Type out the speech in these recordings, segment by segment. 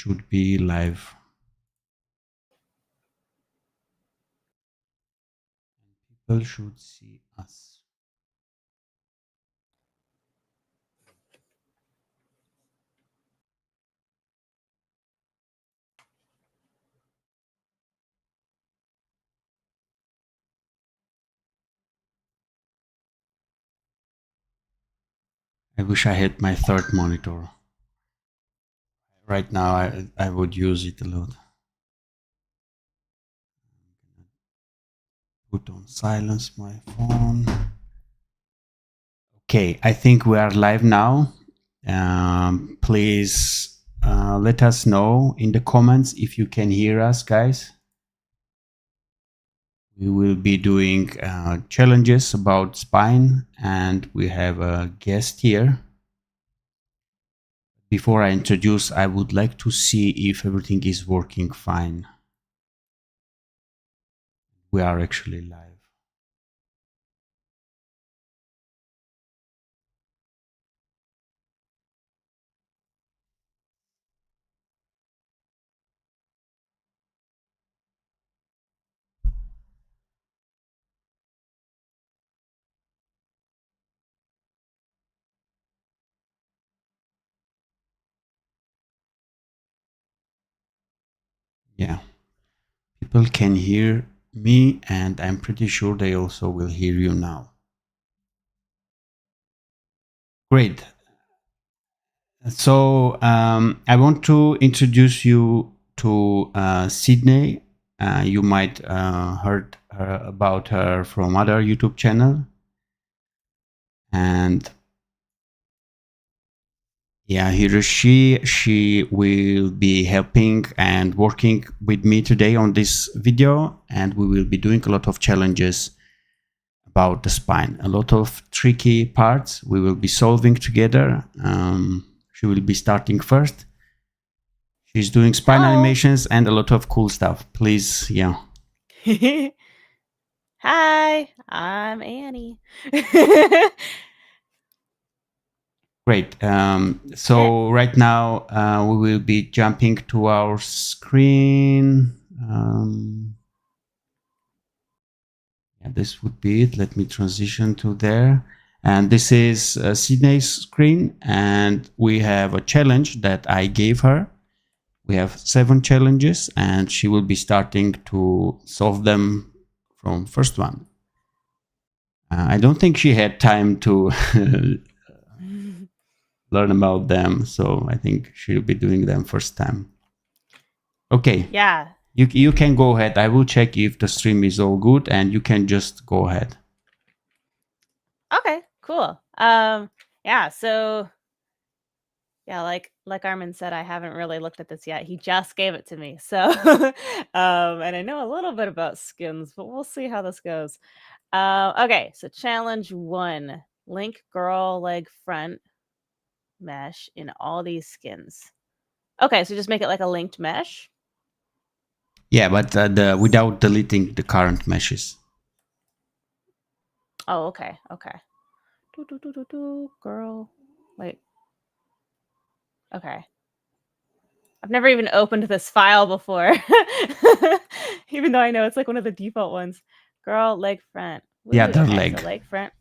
should be live. People should see us. I wish I had my third monitor. Right now, I would use it a lot. Put on silence my phone. Okay, I think we are live now. Please let us know in the comments if you can hear us, guys. We will be doing challenges about spine, and we have a guest here. Before I introduce, I would like to see if everything is working fine. We are actually live. Yeah, people can hear me, and I'm pretty sure they also will hear you now. Great. So I want to introduce you to Cydoni. You might heard about her from other YouTube channel, and yeah, she will be helping and working with me today on this video, and we will be doing a lot of challenges about the spine, a lot of tricky parts we will be solving together. She will be starting first. She's doing spine animations and a lot of cool stuff. Please, yeah. Hi, I'm Annie. Great. So right now we will be jumping to our screen. Yeah, this would be it. Let me transition to there. And this is Cydoni's screen, and we have a challenge that I gave her. We have 7 challenges, and she will be starting to solve them from first one. I don't think she had time to learn about them, so I think she'll be doing them first time. Okay. Yeah. You can go ahead. I will check if the stream is all good, and you can just go ahead. Okay, cool. Yeah, so yeah, like Armin said, I haven't really looked at this yet. He just gave it to me. So and I know a little bit about skins, but we'll see how this goes. Okay, so challenge 1. Link girl leg front mesh in all these skins. Okay, so just make it like a linked mesh. Yeah, but without deleting the current meshes. Oh, okay, okay. Girl, wait. Okay. I've never even opened this file before, even though I know it's like one of the default ones. Girl, leg front. Woo, Yeah, the okay, leg. so leg front.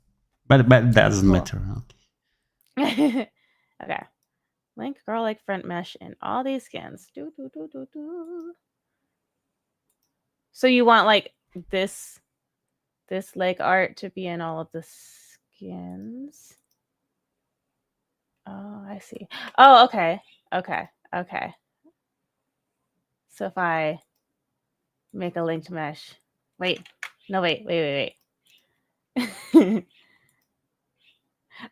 But that doesn't cool. matter. Okay. Okay. Link girl leg front mesh in all these skins. So you want like this leg art to be in all of the skins? Oh, I see. Oh, okay. Okay. Okay. So if I make a linked mesh. Wait. No, wait.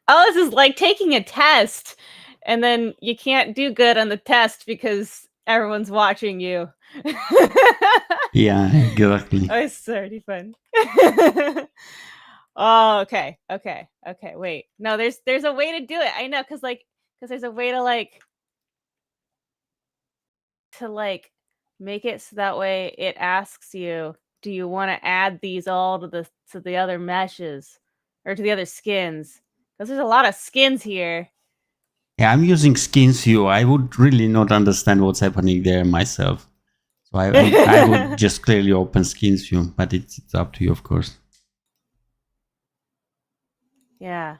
Oh, this is like taking a test. And then you can't do good on the test because everyone's watching you. Yeah, exactly. Oh, it's already fun. Oh, okay. Wait. No, there's a way to do it. I know, because there's a way to make it so that way it asks you, do you want to add these all to the other meshes or to the other skins? Because there's a lot of skins here. Yeah, I'm using Skins View. I would really not understand what's happening there myself. So I would just clearly open Skins View, but it's up to you, of course. Yeah.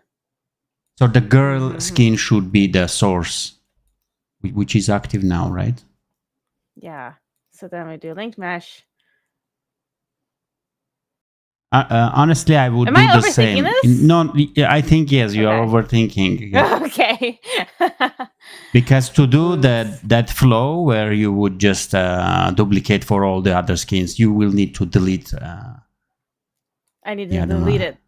So the girl skin should be the source, which is active now, right? Yeah. So then we do linked mesh. Honestly, I would Am do I the overthinking same. this? No, I think yes, you are Okay. overthinking. Yeah. Okay. Because to do Oops. that flow where you would just duplicate for all the other skins, you will need to delete. I need Yeah, to I don't delete know. it.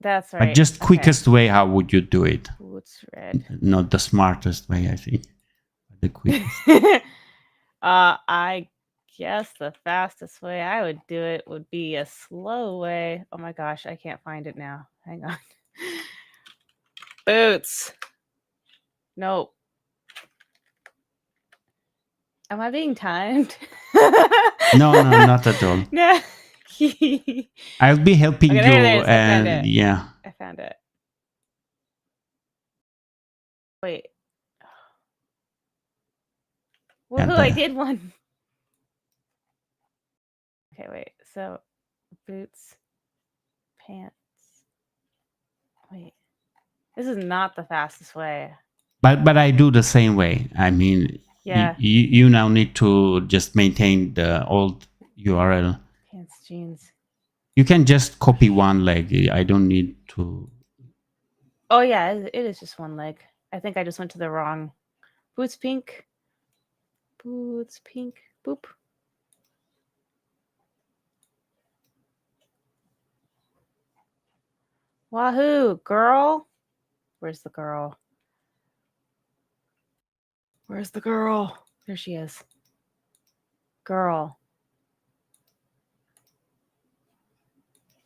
That's right. But just Okay. quickest way, how would you do it? Boots red. Not the smartest way, I think. The quickest. I guess the fastest way I would do it would be a slow way. Oh my gosh, I can't find it now. Hang on. Boots. Nope. Am I being timed? No, not at all. No. I'll be helping Okay, you. there it is. I found it. Yeah. I found it. Wait. Woohoo, I did one. Okay, wait. So, boots, pants. Wait. This is not the fastest way. But I do the same way. I mean, Yeah. you now need to just maintain the old URL. Pants, jeans. You can just copy one leg. I don't need to. Oh yeah, it is just one leg. I think I just went to the wrong. Boots pink. Boots pink. Boop. Wahoo, girl. Where's the girl? Where's the girl? There she is. Girl.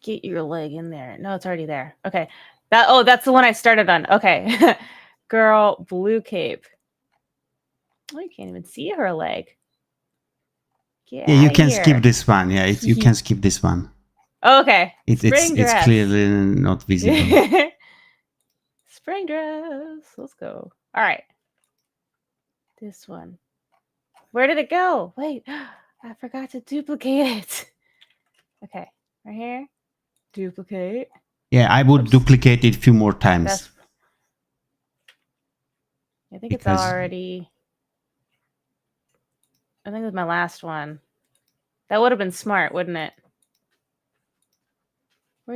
Get your leg in there. No, it's already there. Okay. That's the one I started on. Okay. Girl, blue cape. Oh, you can't even see her leg. Get Yeah, you can here. skip this one. Yeah, you can skip this one. Oh, okay. It's clearly not visible. Spring dress. Let's go. All right. This one. Where did it go? Wait, I forgot to duplicate it. Okay, right here. Duplicate. Yeah, I would duplicate it a few more times. I think it's already. I think it was my last one. That would have been smart, wouldn't it?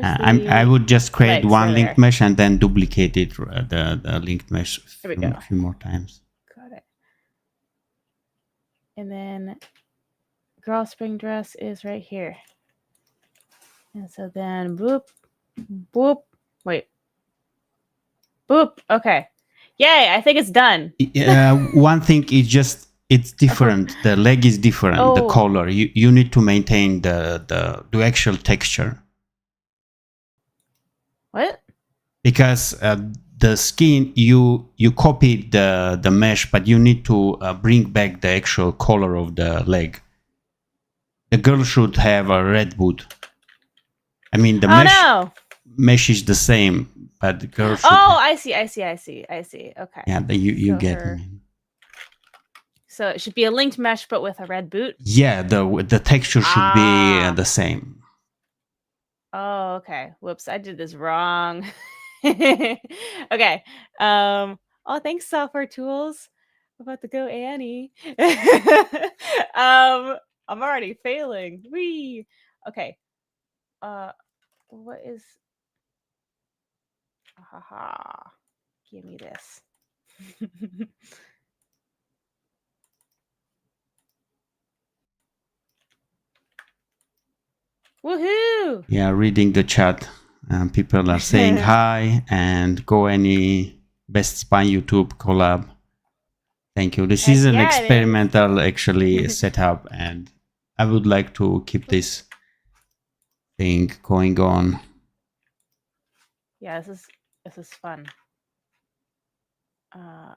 I would just create one linked mesh and then duplicate it, the linked mesh a few more times. Got it. And then girl spring dress is right here. And so then boop, boop. Wait. Boop. Okay. Yay, I think it's done. One thing is just it's different. The leg is different. The color. You need to maintain the actual texture. What? Because the skin you copied the mesh, but you need to bring back the actual color of the leg. The girl should have a red boot. I mean the mesh is the same, but the girl should I see. Okay. Yeah, you get it. So it should be a linked mesh, but with a red boot? Yeah, the texture should be the same. Oh, okay. Whoops, I did this wrong. Okay. Oh, thanks, software tools. I'm about to go Annie. I'm already failing. Wee. Okay. What is? Haha. Give me this. Woohoo! Yeah, reading the chat. People are saying hi and go any best spine YouTube collab. Thank you. This is an experimental actually setup, and I would like to keep this thing going on. Yeah, this is fun. Are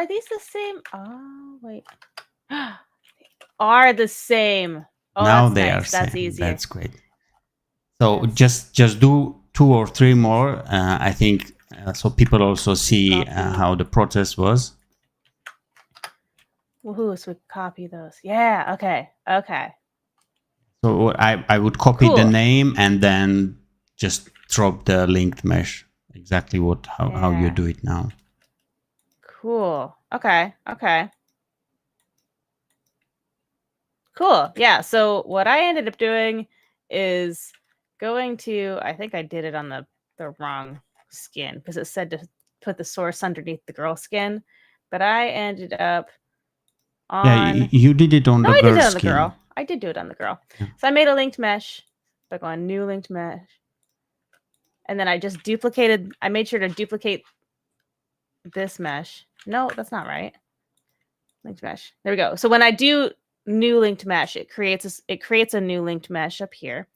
these the same? Oh, wait. Are the same. Oh, now that's they nice. are That's same. easier. That's great. So just do 2 or 3 more. I think so people also see Copy. how the process was. Woohoo! So we copy those. Yeah. Okay. Okay. So I would copy the Cool. name and then just drop the linked mesh. Exactly how you Yeah. do it now. Cool. Okay. Okay. Cool. Yeah. So what I ended up doing is going to, I think I did it on the wrong skin because it said to put the source underneath the girl skin, but I ended up Yeah, on, you did it on no, the I did girl it on the skin. girl. I did do it on the girl. Yeah. So I made a linked mesh by going new linked mesh. And then I just duplicated, I made sure to duplicate this mesh. No, that's not right. Linked mesh. There we go. So when I do new linked mesh, it creates a new linked mesh up here.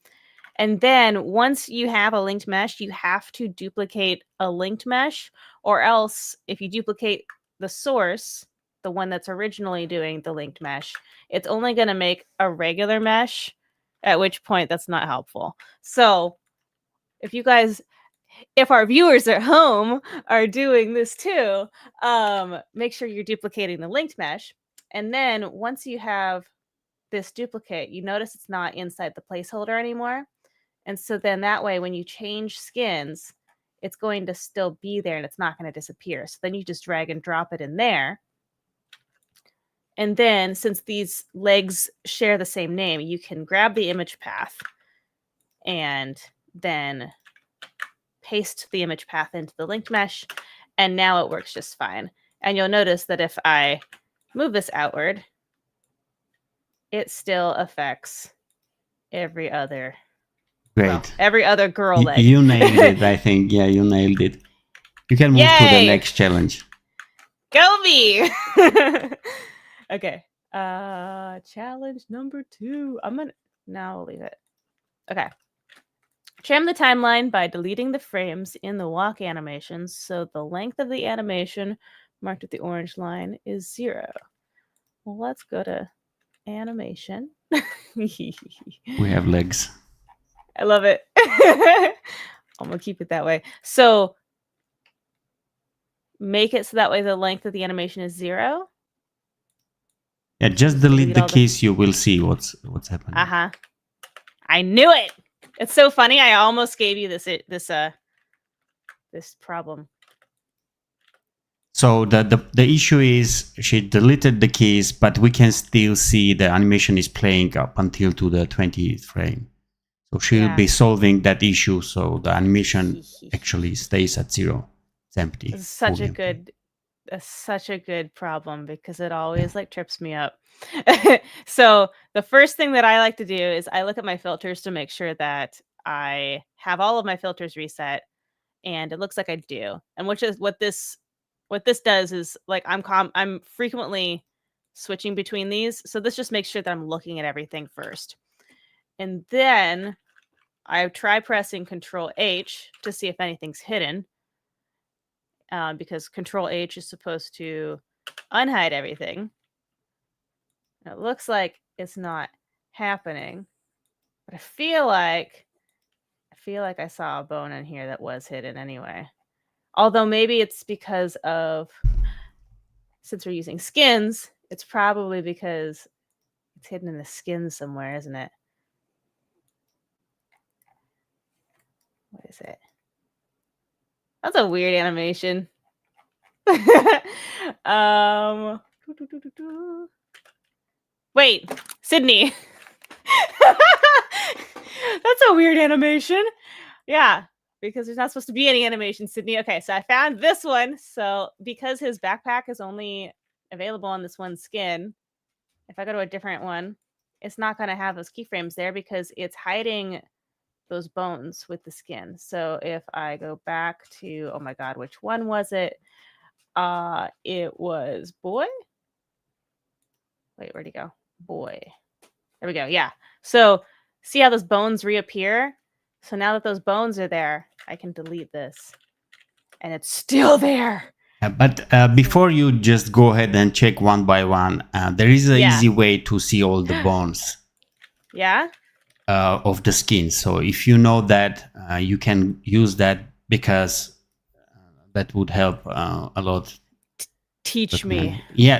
And then once you have a linked mesh, you have to duplicate a linked mesh, or else if you duplicate the source, the one that's originally doing the linked mesh, it's only going to make a regular mesh, at which point that's not helpful. So if our viewers at home are doing this too, make sure you're duplicating the linked mesh. And then once you have this duplicate, you notice it's not inside the placeholder anymore. And so then that way, when you change skins, it's going to still be there and it's not going to disappear. So then you just drag and drop it in there. And then since these legs share the same name, you can grab the image path and then paste the image path into the linked mesh. And now it works just fine. And you'll notice that if I move this outward, it still affects every other Great. Well, every other girl leg. You nailed it, I think. Yeah, you nailed it. You can move to the next challenge. Go me! Okay. Challenge number 2. Now I'll leave it. Okay. Trim the timeline by deleting the frames in the walk animations so the length of the animation marked with the orange line is 0. Well, let's go to animation. We have legs. I love it. I'm going to keep it that way. So make it so that way the length of the animation is 0. Yeah, just delete the keys. You will see what's happening. I knew it. It's so funny. I almost gave you this problem. So the issue is she deleted the keys, but we can still see the animation is playing up until to the 20th frame. So she'll be solving that issue. So the animation actually stays at 0. It's empty. It's such a good problem because it always like trips me up. So the first thing that I like to do is I look at my filters to make sure that I have all of my filters reset, and it looks like I do. And which is what this does is like I'm frequently switching between these. So this just makes sure that I'm looking at everything first. And then I try pressing Control H to see if anything's hidden. Because Control H is supposed to unhide everything. It looks like it's not happening, but I feel like I saw a bone in here that was hidden anyway. Although maybe it's because of, since we're using skins, it's probably because it's hidden in the skin somewhere, isn't it? What is it? That's a weird animation. Wait, Cydoni. That's a weird animation. Yeah, because there's not supposed to be any animation, Cydoni. Okay, so I found this one. So because his backpack is only available on this one skin, if I go to a different one, it's not going to have those keyframes there because it's hiding those bones with the skin. So if I go back to, oh my God, which one was it? It was boy. Wait, where'd he go? Boy. There we go. Yeah. So see how those bones reappear? So now that those bones are there, I can delete this. And it's still there. But before you just go ahead and check one by one, there is an easy way to see all the bones. Yeah? Of the skin. So if you know that, you can use that because that would help a lot. Teach me. Yeah,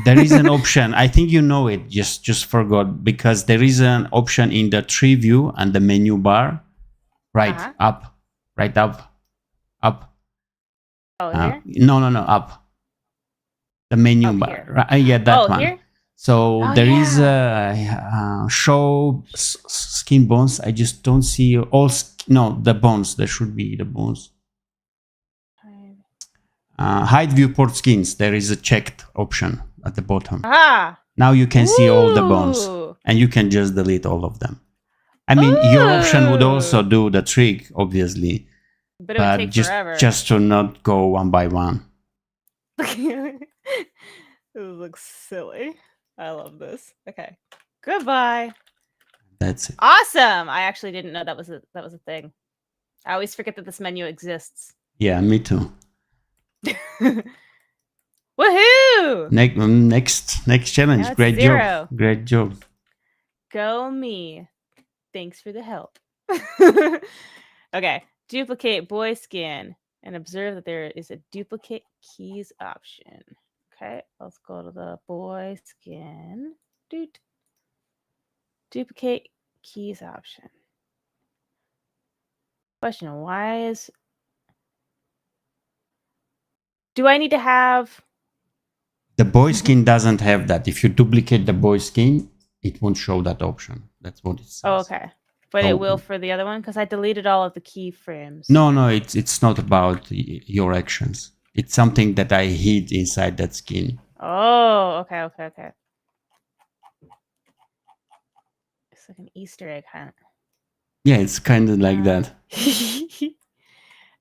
there is an option. I think you know it. Just forgot, because there is an option in the tree view and the menu bar. Right up, right up. Oh, here? No, up. The menu Up bar. Here. Yeah, that one. Here? So there is a show skin bones. I just don't see all. No, the bones. There should be the bones. Hide viewport skins. There is a checked option at the bottom. Now you can see all the bones, and you can just delete all of them. I mean, your option would also do the trick, obviously, but it would take forever. Just to not go one by one. This looks silly. I love this. Okay, goodbye. That's it. Awesome. I actually didn't know that was a thing. I always forget that this menu exists. Yeah, me too. Woohoo! Next challenge. Great job. Great job. Go me. Thanks for the help. Okay. Duplicate boy skin and observe that there is a duplicate keys option. Okay, let's go to the boy skin. Duplicate keys option. Question, why is... Do I need to have... The boy skin doesn't have that. If you duplicate the boy skin, it won't show that option. That's what it says. Oh, okay. But it will for the other one? Because I deleted all of the keyframes. No, it's not about your actions. It's something that I hid inside that skin. Oh, okay. It's like an Easter egg hunt. Yeah, it's kind of like that.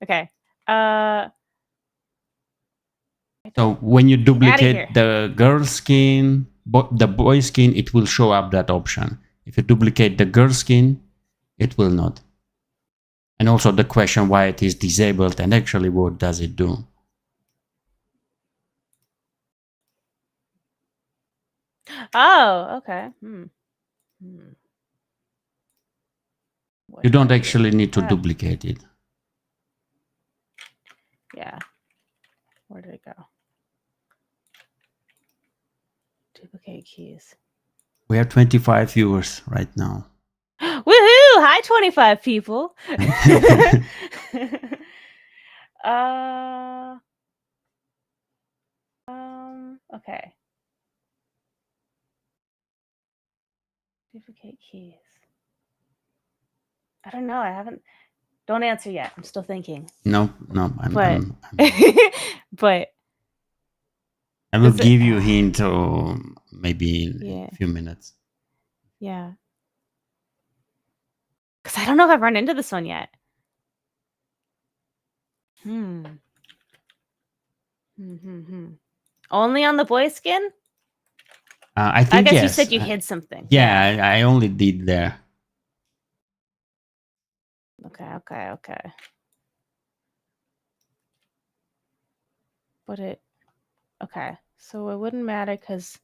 Okay. So when you duplicate the girl skin, the boy skin, it will show up that option. If you duplicate the girl skin, it will not. And also the question why it is disabled and actually what does it do. Oh, okay. You don't actually need to duplicate it. Yeah. Where did it go? Duplicate keys. We have 25 viewers right now. Woohoo! Hi, 25 people. Okay. Duplicate keys. I don't know. I haven't. Don't answer yet. I'm still thinking. No. But I will give you a hint or maybe in a few minutes. Yeah. Because I don't know if I've run into this one yet. Only on the boy skin? I think I guess yes. You said you hid something. Yeah, I only did there. Okay. But it... Okay. So it wouldn't matter because...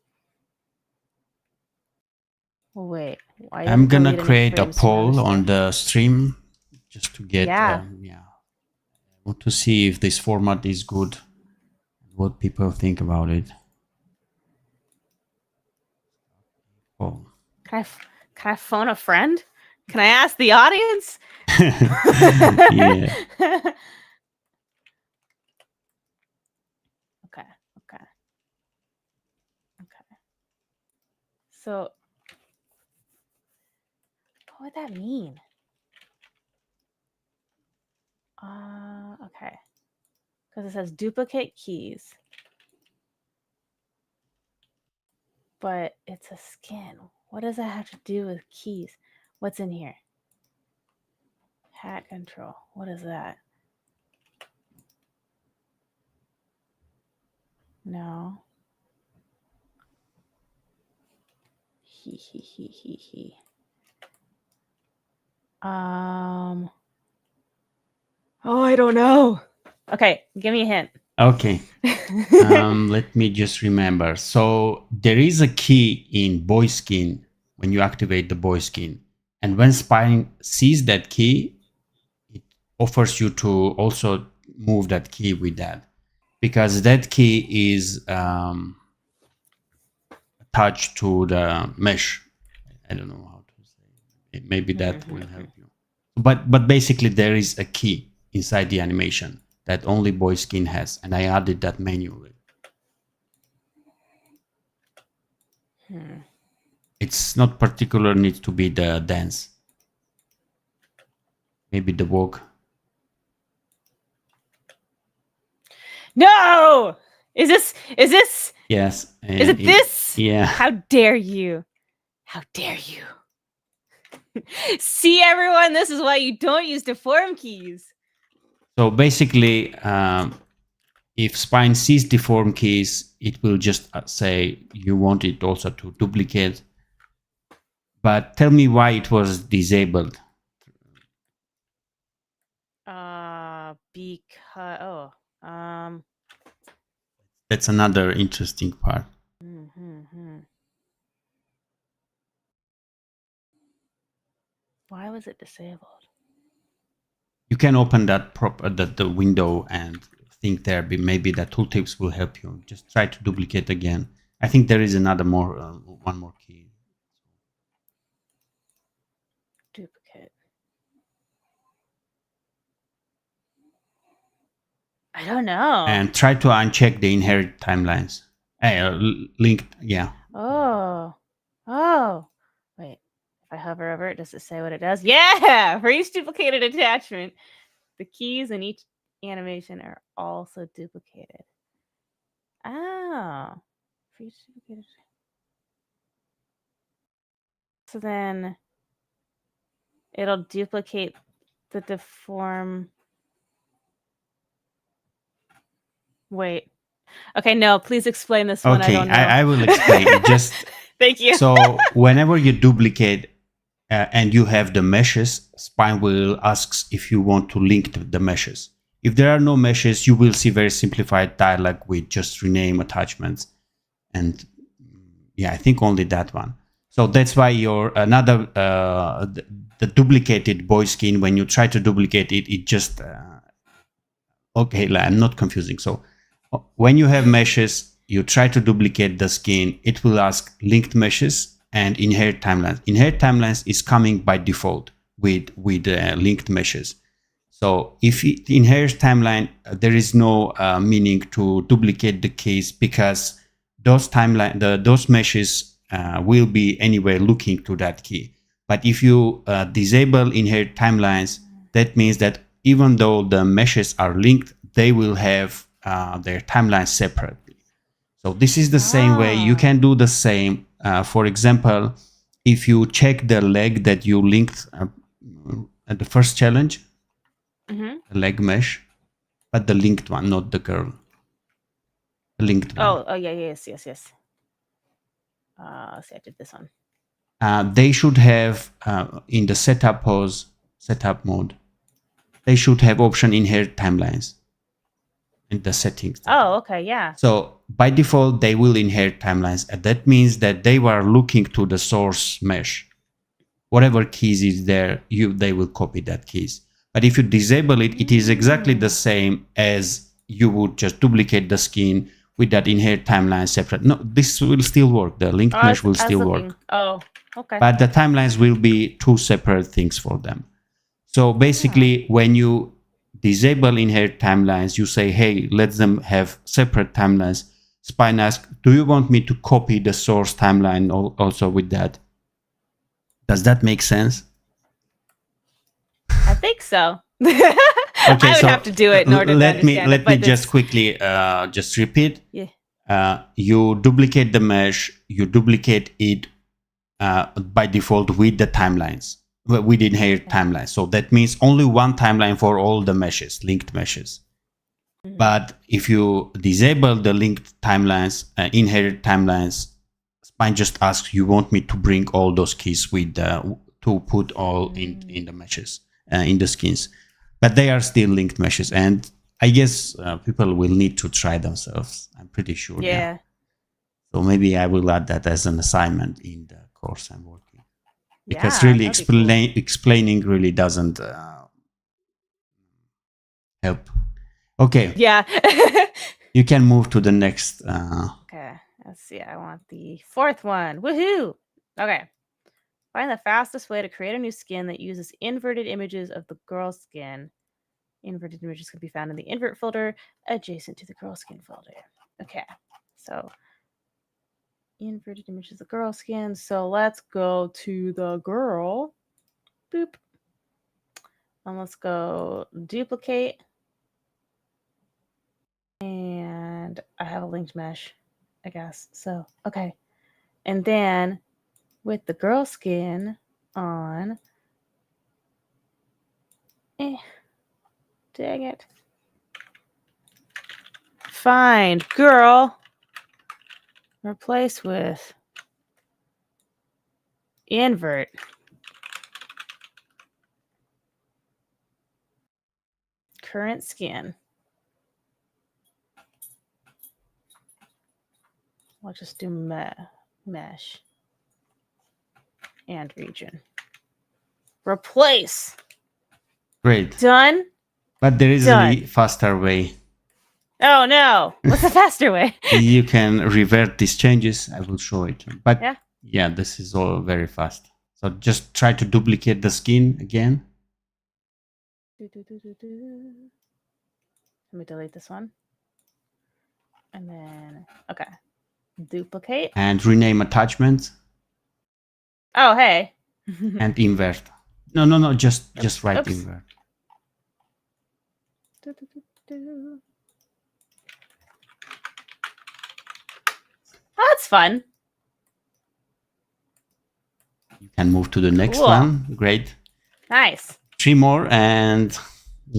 Well, wait. I'm going to create a poll on the stream just to get... I want to see if this format is good. What people think about it. Oh. Can I phone a friend? Can I ask the audience? Yeah. Okay. So, what would that mean? Okay. Because it says duplicate keys. But it's a skin. What does that have to do with keys? What's in here? Hat control. What is that? No. Oh, I don't know. Okay, give me a hint. Okay. Let me just remember. So there is a key in boy skin when you activate the boy skin. And when Spine sees that key, it offers you to also move that key with that, because that key is attached to the mesh. I don't know how to say. Maybe that will help you. But basically there is a key inside the animation that only boy skin has, and I added that manually. It's not particular needs to be the dance. Maybe the walk. No! Is this Yes. is it this? Yeah. How dare you? How dare you? See, everyone, this is why you don't use deform keys. So basically, if Spine sees deform keys, it will just say you want it also to duplicate. But tell me why it was disabled. Because That's another interesting part. Why was it disabled? You can open that the window and think there. Maybe the tooltips will help you. Just try to duplicate again. I think there is another one more key. Duplicate. I don't know. And try to uncheck the inherit timelines. Linked, yeah. Oh. Wait. If I hover over it, does it say what it does? Yeah! For each duplicated attachment, the keys in each animation are also duplicated. Oh. For each duplicated. So then it'll duplicate the deform. Wait. Okay, no, please explain this one. Okay, I don't know. I will explain. Just thank you. So whenever you duplicate and you have the meshes, Spine will ask if you want to link the meshes. If there are no meshes, you will see very simplified dialog with just rename attachments. And yeah, I think only that one. So that's why your another the duplicated boy skin, when you try to duplicate it, it just okay, I'm not confusing. So when you have meshes, you try to duplicate the skin, it will ask linked meshes and inherit timelines. Inherit timelines is coming by default with linked meshes. So if it inherits timeline, there is no meaning to duplicate the keys, because those those meshes will be anyway looking to that key. But if you disable inherit timelines, that means that even though the meshes are linked, they will have their timelines separately. So this is the same way. You can do the same. For example, if you check the leg that you linked at the first challenge, the leg mesh, but the linked one, not the girl. The linked one. Oh yeah, yes. See, I did this one. They should have in the setup mode, they should have option inherit timelines in the settings. Oh, okay, yeah. So by default, they will inherit timelines, and that means that they were looking to the source mesh. Whatever keys is there, they will copy that keys. But if you disable it, it is exactly the same as you would just duplicate the skin with that inherit timeline separate. No, this will still work. The linked mesh will still work. Oh, okay. But the timelines will be two separate things for them. So basically, when you disable inherit timelines, you say, hey, let them have separate timelines. Spine asks, do you want me to copy the source timeline also with that? Does that make sense? I think so. Okay, I would have to do it in order to understand let me just quickly just repeat. Yeah. You duplicate the mesh, you duplicate it by default with the timelines, with inherit timelines. So that means only one timeline for all the meshes, linked meshes. But if you disable the linked timelines, inherit timelines, Spine just asks, you want me to bring all those keys with to put all in the meshes, in the skins. But they are still linked meshes, and I guess people will need to try themselves. I'm pretty sure. Yeah. So maybe I will add that as an assignment in the course I'm working. Because Yeah, really explaining really doesn't help. Okay. Yeah. You can move to the next. Okay, let's see. I want the fourth one. Woohoo! Okay. Find the fastest way to create a new skin that uses inverted images of the girl skin. Inverted images can be found in the invert folder adjacent to the girl skin folder. Okay, so inverted images of girl skin. So let's go to the girl. Boop. And let's go duplicate. And I have a linked mesh, I guess. So, okay. And then with the girl skin on, dang it. Find girl, replace with invert. Current skin. I'll just do mesh and region. Replace. Great. Done. But there is Done. a faster way. Oh no! What's the faster way? You can revert these changes. I will show it. But Yeah. yeah, this is all very fast. So just try to duplicate the skin again. Let me delete this one. And then, okay. Duplicate. And rename attachment. Oh, hey. And invert. No. Just write Oops. invert. Oh, that's fun. You can move to the next Cool. one. Great. Nice. 3 more and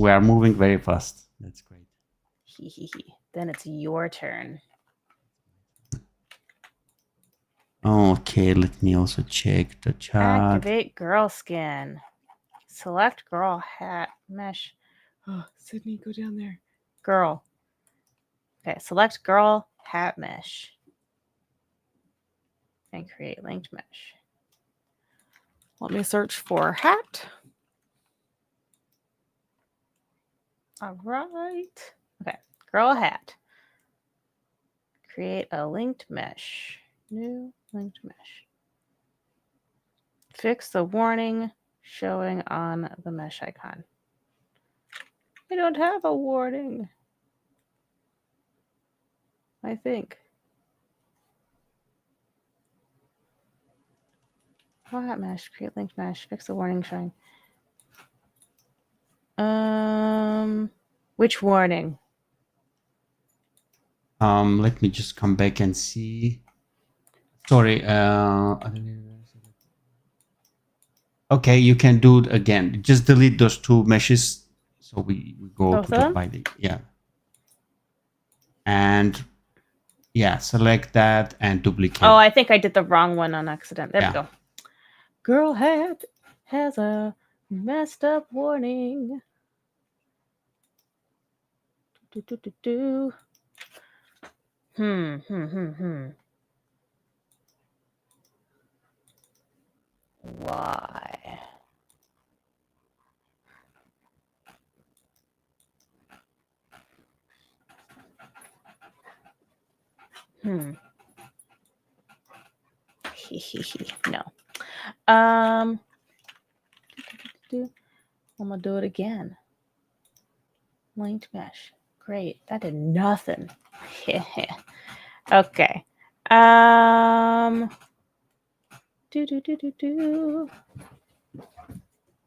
we are moving very fast. That's great. Then it's your turn. Okay, let me also check the chart. Activate girl skin. Select girl hat mesh. Oh, Sydney, go down there. Girl. Okay, select girl hat mesh. And create linked mesh. Let me search for hat. All right. Okay, girl hat. Create a linked mesh. New linked mesh. Fix the warning showing on the mesh icon. I don't have a warning. I think. Hat mesh, create linked mesh, fix the warning showing. Which warning? Let me just come back and see. Sorry. Okay, you can do it again. Just delete those two meshes. So we go Both to of the them? binding. Yeah. And yeah, select that and duplicate. Oh, I think I did the wrong one on accident. There Yeah. we go. Girl hat has a messed up warning. Why? No. I'm gonna do it again. Linked mesh. Great. That did nothing. Okay.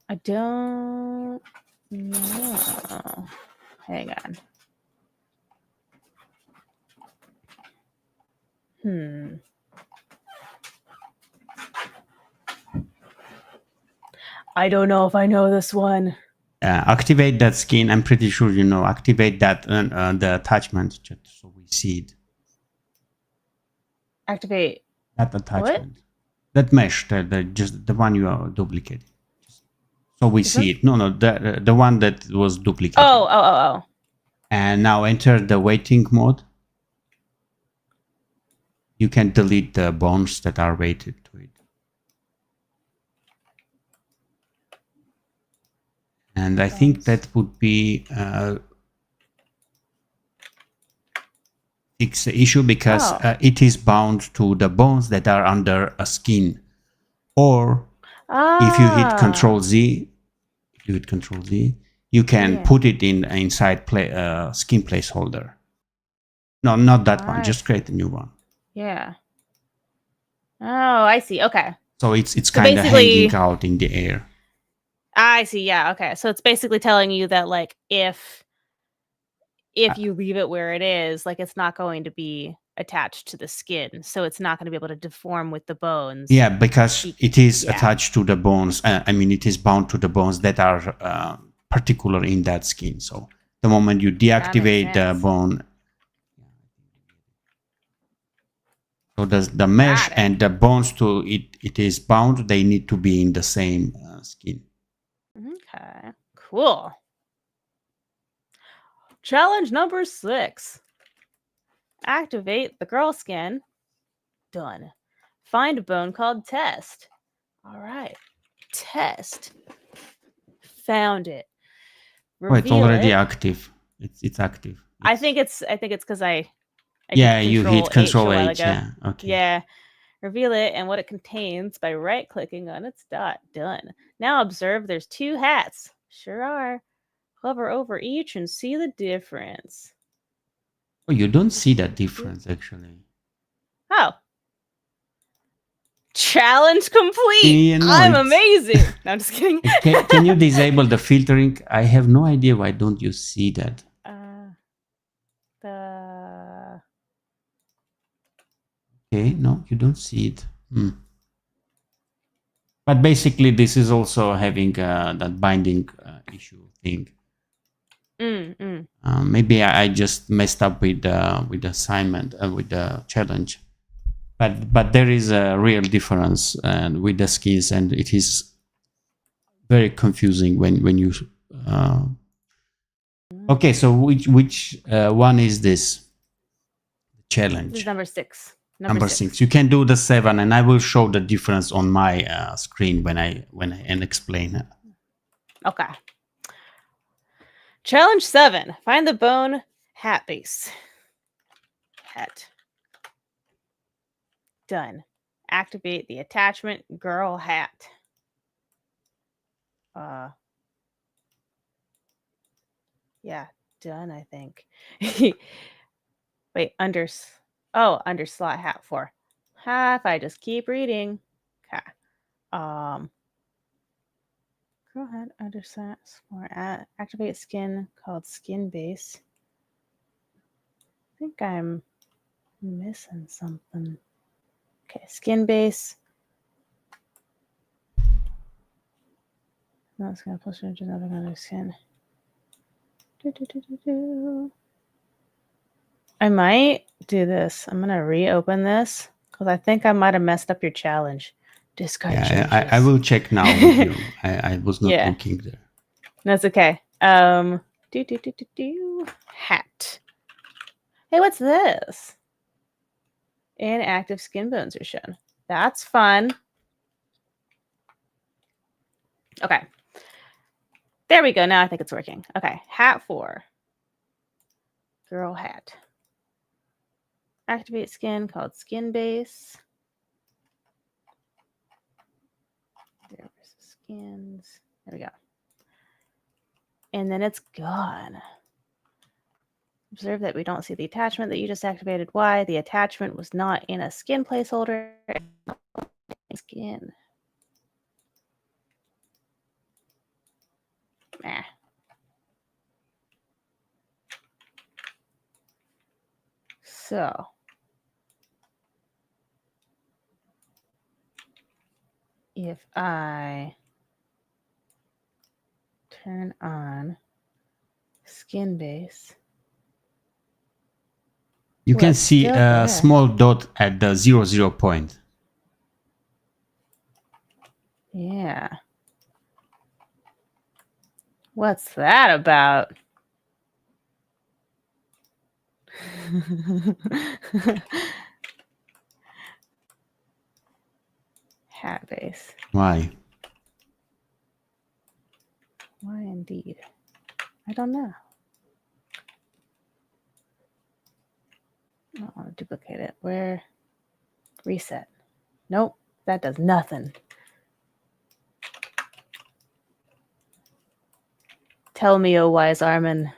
I don't know. Hang on. I don't know if I know this one. Activate that skin. I'm pretty sure you know. Activate that the attachment just so we see it. Activate That attachment. What? That mesh. Just the one you are duplicating. So we see it. No, the one that was duplicated. Oh. And now enter the waiting mode. You can delete the bones that are weighted to it. And I think that would be fix the issue because it is bound to the bones that are under a skin. Or if you hit Control Z, you can put it inside skin placeholder. No, not that one. Just create a new one. Yeah. Oh, I see. Okay. So it's kind of hanging out in the air. I see. Yeah. Okay. So it's basically telling you that like if you leave it where it is, like it's not going to be attached to the skin, so it's not going to be able to deform with the bones. Yeah, because it is attached to the bones. I mean, it is bound to the bones that are particular in that skin. So the moment you deactivate the bone, so the mesh and the bones to it is bound. They need to be in the same skin. Okay, cool. Challenge number 6. Activate the girl skin. Done. Find a bone called Test. All right. Test. Found it. Reveal it's already active. It's active. I think it's because I you hit Control H. Yeah. Okay. Yeah. Reveal it and what it contains by right-clicking on its dot. Done. Now observe there's 2 hats. Sure are. Hover over each and see the difference. Oh, you don't see that difference actually. Oh. Challenge complete. I'm amazing. No, I'm just kidding. Can you disable the filtering? I have no idea. Why don't you see that? Okay, no, you don't see it. But basically, this is also having that binding issue thing. Maybe I just messed up with the assignment with the challenge. But there is a real difference with the skins, and it is very confusing when you. Okay, so which one is this challenge? This is number 6. Number 6. You can do the 7, and I will show the difference on my screen when I explain it. Okay. Challenge 7. Find the bone hat base. Hat. Done. Activate the attachment girl hat. Yeah, done, I think. Wait, under slot hat 4. If I just keep reading. Okay. Girl hat under slot 4. Activate skin called skin base. I think I'm missing something. Okay, skin base. No, it's gonna push into another skin. I might do this. I'm gonna reopen this because I think I might have messed up your challenge. Discard changes. I will check now with you. I was not looking there. That's okay. Hat. Hey, what's this? Inactive skin bones are shown. That's fun. Okay. There we go. Now I think it's working. Okay. Hat 4. Girl hat. Activate skin called skin base. There versus skins. There we go. And then it's gone. Observe that we don't see the attachment that you just activated. Why? The attachment was not in a skin placeholder. Skin. Nah. So. If I turn on skin base. You can see a small dot at the 0, point. Yeah. What's that about? Hat base. Why? Why indeed? I don't know. I don't want to duplicate it. Where? Reset. Nope, that does nothing. Tell me, O wise Armin.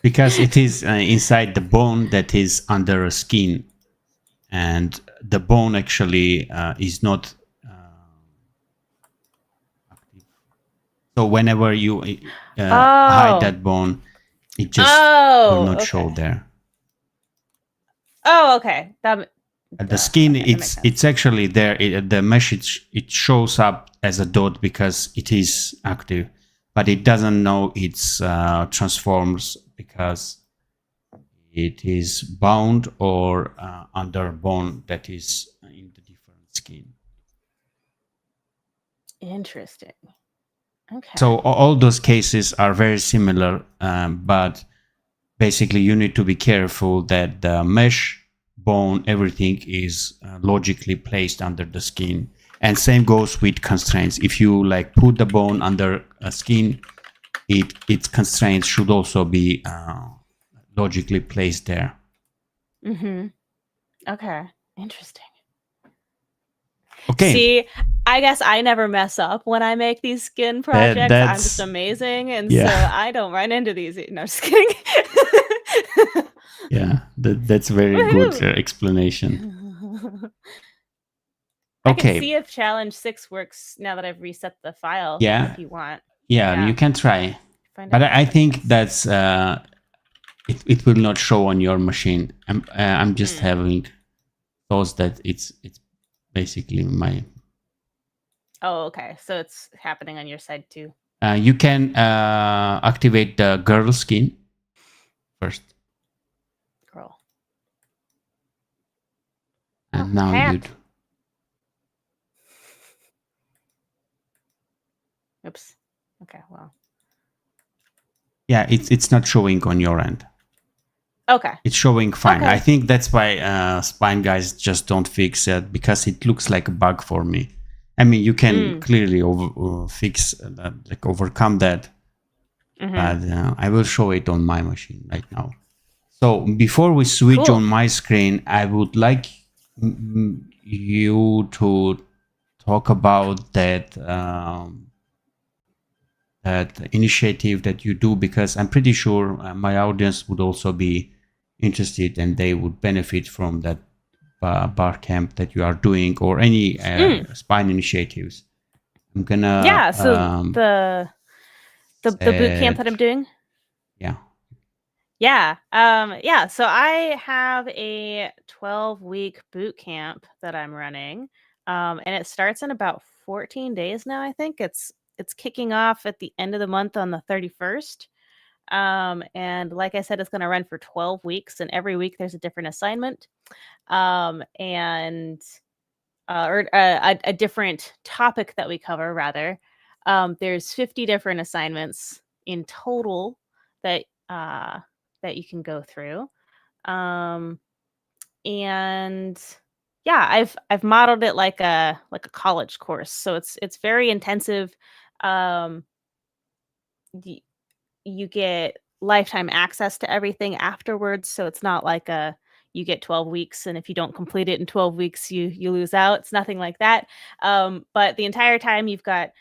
Because it is inside the bone that is under a skin, and the bone actually is not active. So whenever you hide that bone, it just will not show there. Oh, okay. The skin, it's actually there. The mesh, it shows up as a dot because it is active, but it doesn't know it's transforms because it is bound or under bone that is in the different skin. Interesting. Okay. So all those cases are very similar, but basically you need to be careful that the mesh, bone, everything is logically placed under the skin. And same goes with constraints. If you like put the bone under a skin, its constraints should also be logically placed there. Okay. Interesting. Okay. See, I guess I never mess up when I make these skin projects. I'm just amazing, and so I don't run into these. No, just kidding. Yeah, that's very good explanation. I can see if challenge 6 works now that I've reset the file. Yeah. If you want. Yeah, you can try. But I think that's it will not show on your machine. I'm just having thoughts that it's basically my. Oh, okay. So it's happening on your side too. You can activate the girl skin first. Girl. And now you. Oops. Okay. Well. Yeah, it's not showing on your end. Okay. It's showing fine. Okay. I think that's why Spine guys just don't fix it, because it looks like a bug for me. I mean, you can clearly fix that, like overcome that, but I will show it on my machine right now. So before we switch on my screen, I would like you to talk about that that initiative that you do, because I'm pretty sure my audience would also be interested and they would benefit from that Bootcamp that you are doing, or any spine initiatives. I'm gonna so the bootcamp that I'm doing. Yeah. So I have a 12-week boot camp that I'm running, and it starts in about 14 days now. I think it's kicking off at the end of the month on the 31st. And like I said, it's going to run for 12 weeks, and every week there's a different assignment, and or a different topic that we cover, rather. There's 50 different assignments in total that you can go through. And yeah, I've modeled it like a college course. So it's very intensive. You get lifetime access to everything afterwards. So it's not like you get 12 weeks, and if you don't complete it in 12 weeks, you lose out. It's nothing like that. But the entire time you've got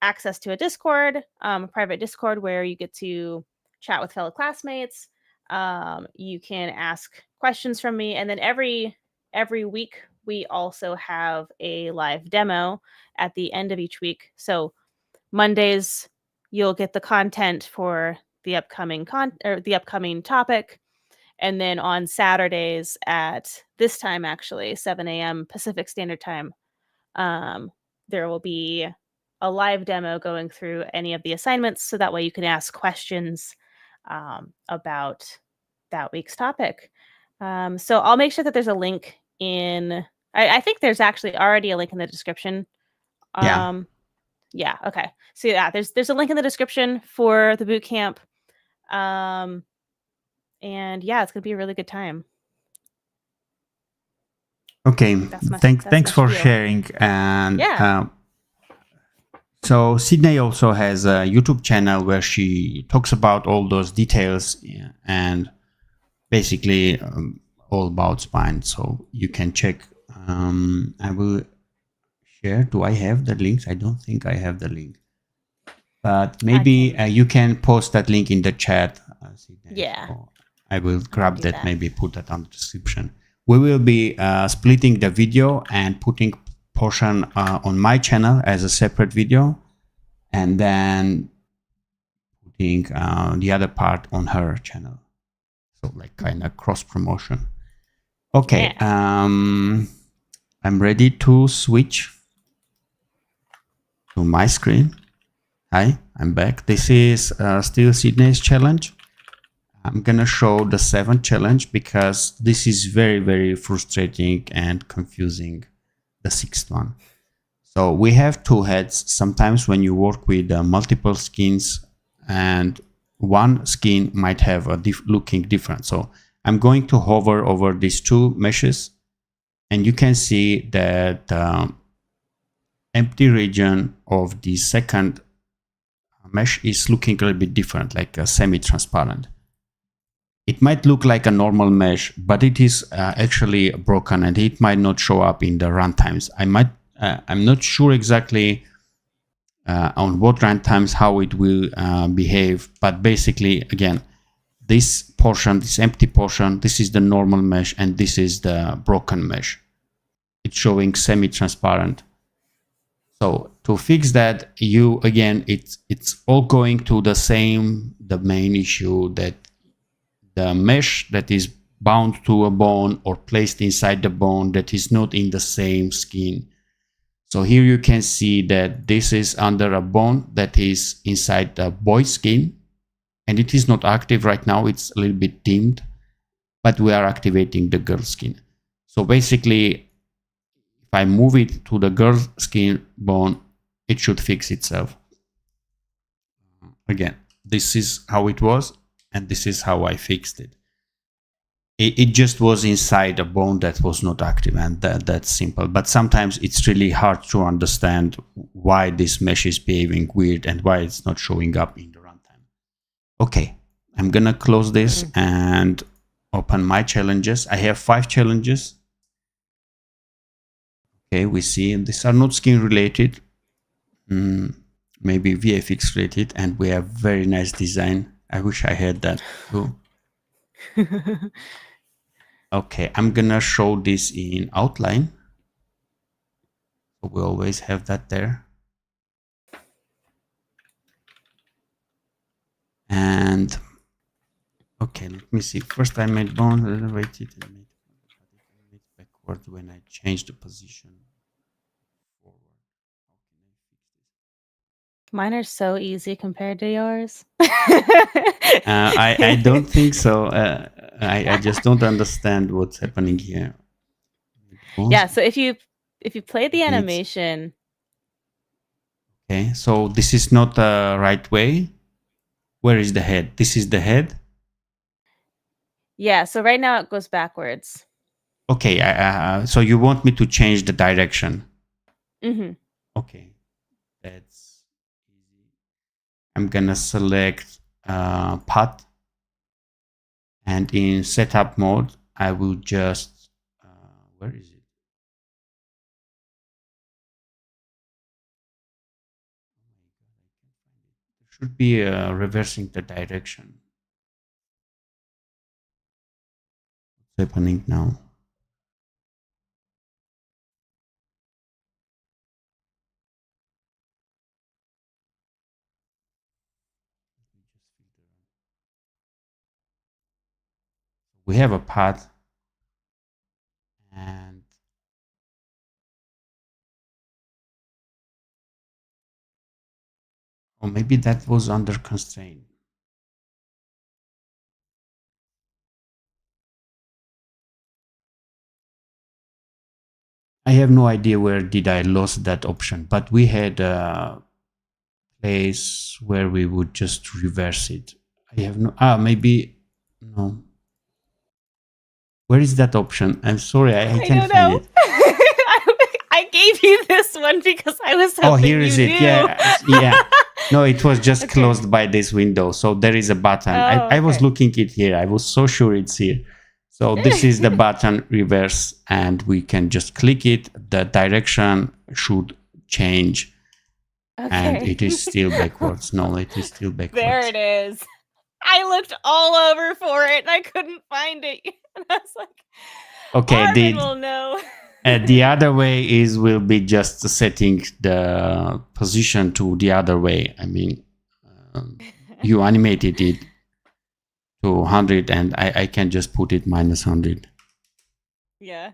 access to a Discord, a private Discord, where you get to chat with fellow classmates. You can ask questions from me, and then every week we also have a live demo at the end of each week. So Mondays you'll get the content for the upcoming topic, and then on Saturdays at this time, actually 7 a.m. Pacific Standard Time, there will be a live demo going through any of the assignments, so that way you can ask questions about that week's topic. So I'll make sure that there's a link in. I think there's actually already a link in the description. Yeah. Okay. So yeah, there's a link in the description for the boot camp. And yeah, it's gonna be a really good time. Okay. Thanks for sharing. And so Sydney also has a YouTube channel where she talks about all those details, and basically all about spine, so you can check. I will share. Do I have the links? I don't think I have the link, but maybe you can post that link in the chat. Yeah, so I will grab that, maybe put that on the description. We will be splitting the video and putting portion on my channel as a separate video, and then putting the other part on her channel. So like kind of cross promotion. Okay, I'm ready to switch to my screen. Hi, I'm back. This is still Cydoni's challenge. I'm gonna show the 7th challenge because this is very, very frustrating and confusing, the 6th one. So we have 2 heads. Sometimes when you work with multiple skins, and one skin might have a looking different. So I'm going to hover over these 2 meshes, and you can see that empty region of the second mesh is looking a little bit different, like a semi-transparent. It might look like a normal mesh, but it is actually broken, and it might not show up in the runtimes. I'm not sure exactly on what runtimes how it will behave, but basically, again, this portion, this empty portion, this is the normal mesh, and this is the broken mesh. It's showing semi-transparent. So to fix that, it's all going to the main issue, that the mesh that is bound to a bone or placed inside the bone that is not in the same skin. So here you can see that this is under a bone that is inside the boy skin, and it is not active right now. It's a little bit dimmed, but we are activating the girl skin. So basically, if I move it to the girl skin bone, it should fix itself. Again, this is how it was, and this is how I fixed it. It just was inside a bone that was not active, and that's simple. But sometimes it's really hard to understand why this mesh is behaving weird and why it's not showing up in the runtime. Okay, I'm gonna close this and open my challenges. I have 5 challenges. Okay, we see these are not skin related, maybe VFX related, and we have very nice design. I wish I had that too. Okay, I'm gonna show this in outline. So we always have that there. And okay, let me see. First I made bone, elevated, and made it backward when I changed the position forward. Mine are so easy compared to yours. I don't think so. I just don't understand what's happening here. Yeah, so if you play the animation. Okay, so this is not the right way. Where is the head? This is the head? Yeah, so right now it goes backwards. Okay, so you want me to change the direction? Okay, that's easy. I'm gonna select path, and in setup mode, I will just, where is it? There should be reversing the direction. What's happening now? We have a path, and or maybe that was under constraint. I have no idea where did I lost that option, but we had a place where we would just reverse it. I have no, maybe, no. Where is that option? I'm sorry, I can't find it. I gave you this one because I was hoping. Oh, here is it. Yeah. No, it was just closed by this window. So there is a button. I was looking it here. I was so sure it's here. So this is the button reverse, and we can just click it. The direction should change, and Okay. it is still backwards. No, it is still backwards. There it is. I looked all over for it and I couldn't find it. And I was like, okay, Armin will know. the other way will be just setting the position to the other way. I mean, you animated it to 100, and I can just put it -100. Yeah.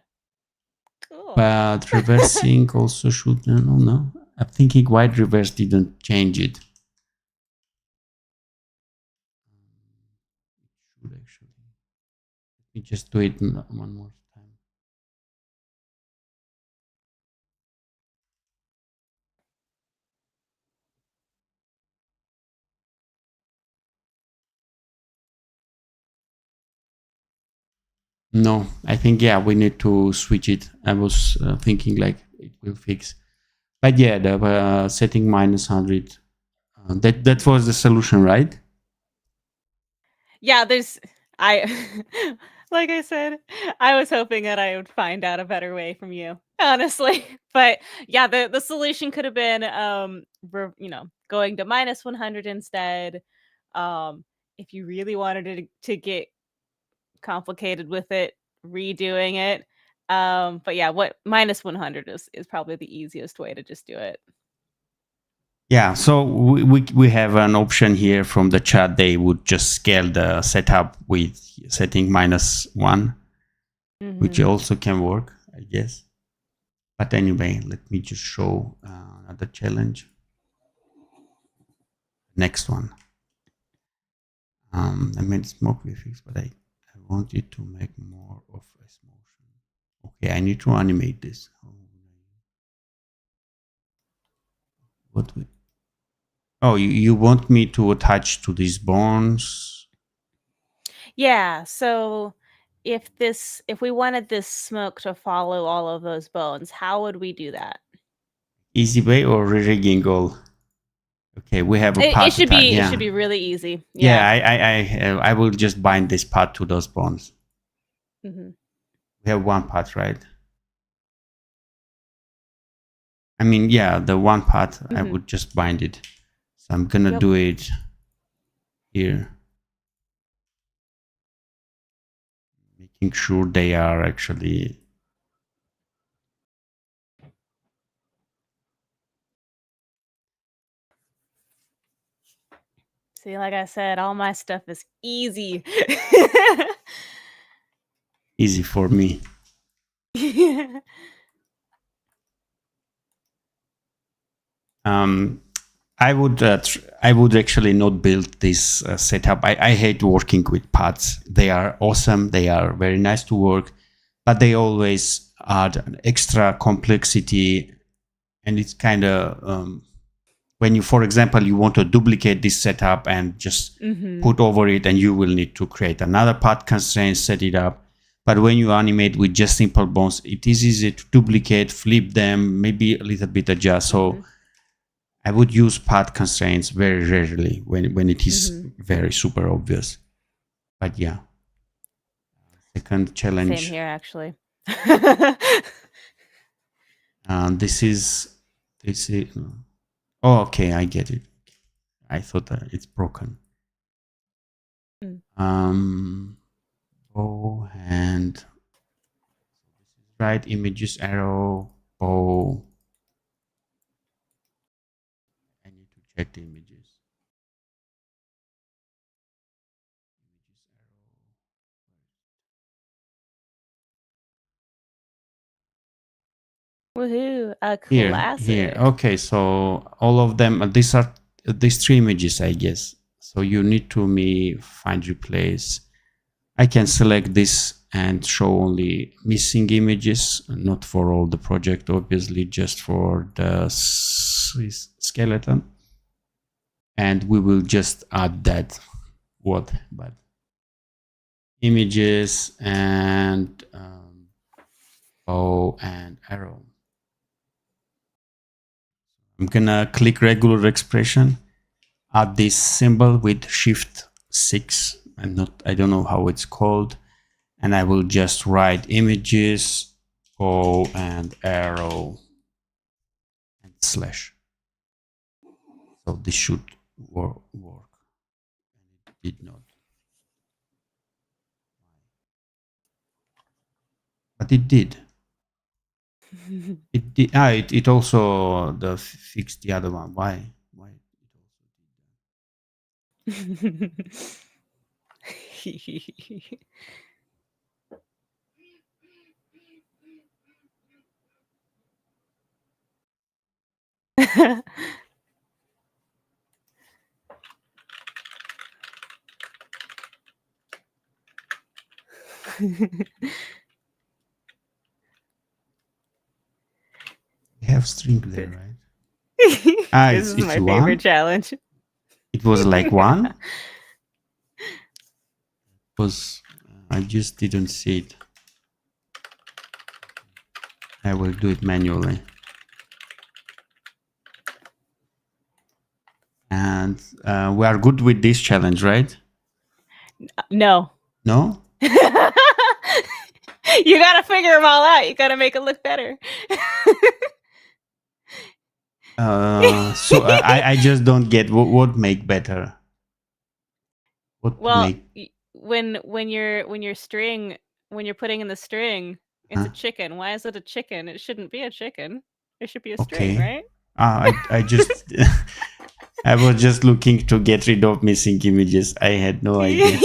Cool. But reversing also should, no. I'm thinking why reverse didn't change it. Should actually. Let me just do it one more time. No, I think, yeah, we need to switch it. I was thinking like it will fix. But yeah, the setting -100, that was the solution, right? Yeah, I like I said, I was hoping that I would find out a better way from you, honestly. But yeah, the solution could have been going to -100 instead. If you really wanted to get complicated with it, redoing it. But yeah, what -100 is probably the easiest way to just do it. Yeah, so we have an option here from the chat. They would just scale the setup with setting -1, which also can work, I guess. But anyway, let me just show another challenge. Next one. I made smoke VFX, but I wanted to make more of a motion. Okay, I need to animate this. What we? Oh, you want me to attach to these bones? Yeah, so if we wanted this smoke to follow all of those bones, how would we do that? Easy way or re-rigging all? Okay, we have a It part. should be Yeah. it should be really easy. Yeah, Yeah. I will just bind this part to those bones. Mhm. We have one part, right? I mean, yeah, the one part, I would just bind it. So I'm gonna do it here. Making sure they are actually. See, like I said, all my stuff is easy. Easy for me. I would actually not build this setup. I hate working with pads. They are awesome. They are very nice to work, but they always add an extra complexity, and it's kind of when you, for example, you want to duplicate this setup and just put over it, and you will need to create another path constraint, set it up. But when you animate with just simple bones, it is easy to duplicate, flip them, maybe a little bit adjust. So I would use path constraints very rarely when it is very super obvious. But yeah. Second challenge. Same here, actually. This is. Oh, okay, I get it. I thought that it's broken. Bow and right images arrow bow. I need to check the images. Woohoo! A classic. Here. Okay, so all of them. These are these 3 images, I guess. So you need to find replace. I can select this and show only missing images, not for all the project, obviously, just for the skeleton. And we will just add that but images and bow and arrow. I'm gonna click regular expression, add this symbol with Shift 6. I don't know how it's called, And I will just write images, O and arrow and slash. So this should work. It did not. But it did. It did. It also fixed the other one. Why? We have string there, right? This is my favorite challenge. It was like one. I just didn't see it. I will do it manually. And we are good with this challenge, right? No. No? You gotta figure them all out. You gotta make it look better. So I just don't get what make better. When you're putting in the string, it's a chicken. Why is it a chicken? It shouldn't be a chicken. It should be a string, right? I just I was just looking to get rid of missing images. I had no idea.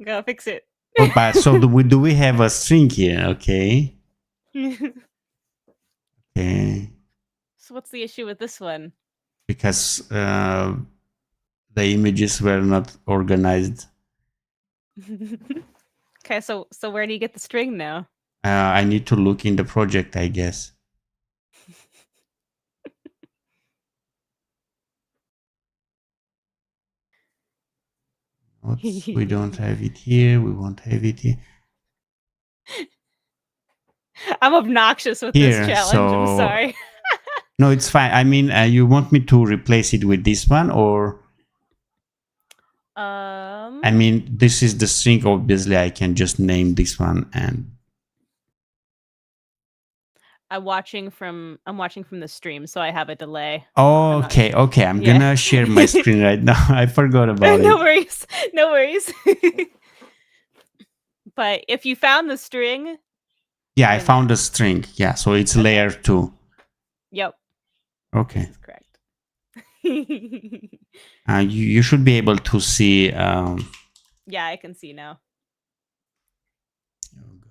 Go fix it. But so do we have a string here? Okay. Okay. So what's the issue with this one? Because the images were not organized. Okay, so where do you get the string now? I need to look in the project, I guess. We don't have it here. We won't have it here. I'm obnoxious with this challenge. I'm sorry. No, it's fine. I mean, you want me to replace it with this one, or? I mean, this is the string. Obviously, I can just name this one and. I'm watching from the stream, so I have a delay. Oh, okay. I'm gonna share my screen right now. I forgot about it. No worries. But if you found the string. Yeah, I found the string. Yeah, so it's layer 2. Yep. Okay. That's correct. You should be able to see. Yeah, I can see now. Oh God.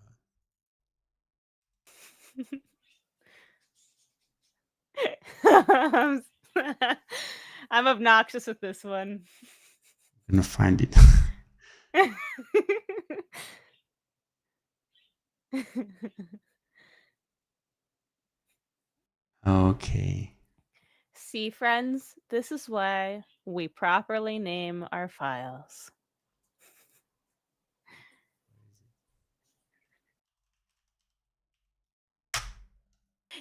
I'm obnoxious with this one. I'm gonna find it. Okay. See, friends, this is why we properly name our files.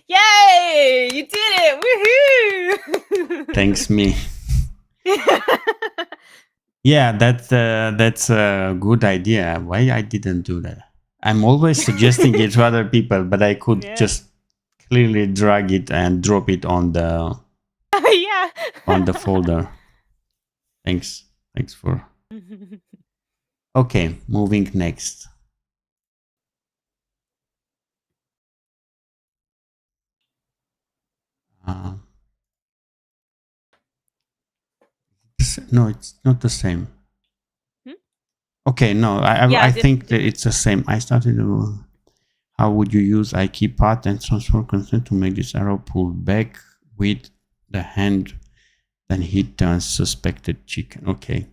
Yay! You did it! Woohoo! Thanks me. Yeah, that's a good idea. Why I didn't do that? I'm always suggesting it to other people, but I could just clearly drag it and drop it on the on the folder. Thanks for. Okay, moving next. No, it's not the same. Okay, no, I think that it's the same. I started. How would you use IKEY path and transform constant to make this arrow pull back with the hand, then hit the unsuspected chicken? Okay.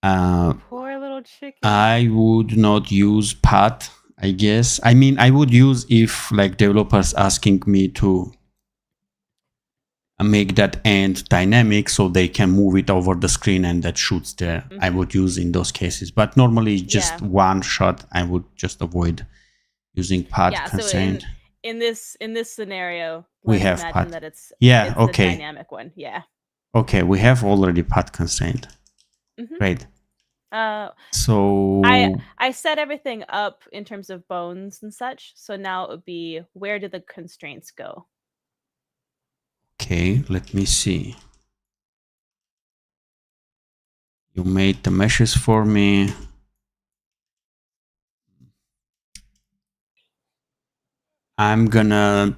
Poor little chicken. I would not use path, I guess. I mean, I would use if like developers asking me to make that end dynamic so they can move it over the screen and that shoots there. I would use in those cases, but normally just one shot. I would just avoid using path constraint. So in this scenario, we have imagine path. That it's okay. the dynamic one. Yeah. Okay, we have already path constraint. Great. So I set everything up in terms of bones and such. So now it would be, where do the constraints go? okay, let me see. You made the meshes for me. I'm gonna.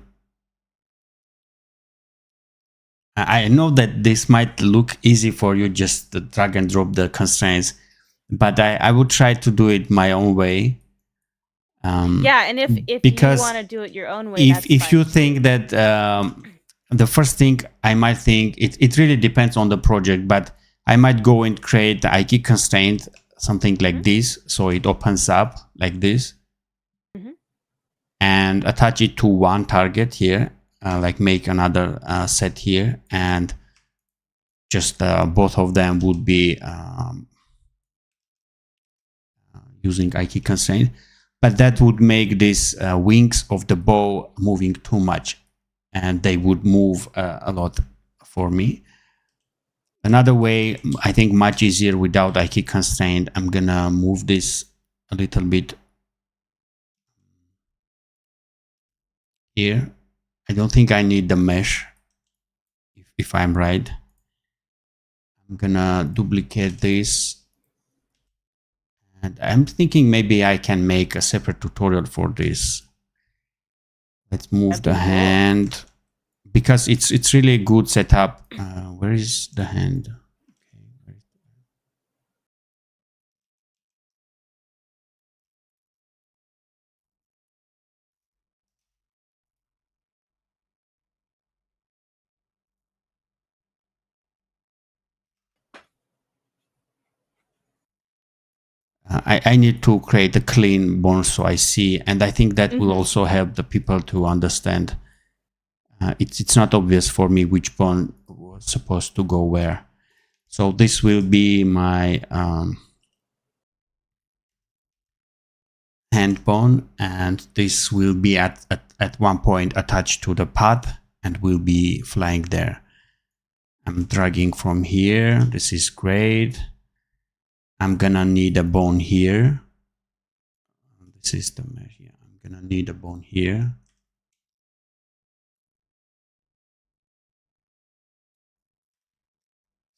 I know that this might look easy for you, just to drag and drop the constraints, but I would try to do it my own way. Yeah, and if you Because want to do it your own way, if that's fine you too. think that the first thing I might think, it really depends on the project, but I might go and create the IK constraint, something like this, so it opens up like this, and attach it to one target here, like make another set here, and just both of them would be using IK constraint, but that would make these wings of the bow moving too much, and they would move a lot for me. Another way, I think much easier without IK constraint, I'm gonna move this a little bit here. I don't think I need the mesh, if I'm right. I'm gonna duplicate this, and I'm thinking maybe I can make a separate tutorial for this. Let's move That'd the be cool. hand, because it's really a good setup. Where is the hand? I need to create a clean bone so I see, and I think that will also help the people to understand. It's not obvious for me which bone was supposed to go where. So this will be my hand bone, and this will be at one point attached to the path and will be flying there. I'm dragging from here. This is great. I'm gonna need a bone here. This is the mesh. Yeah, I'm gonna need a bone here.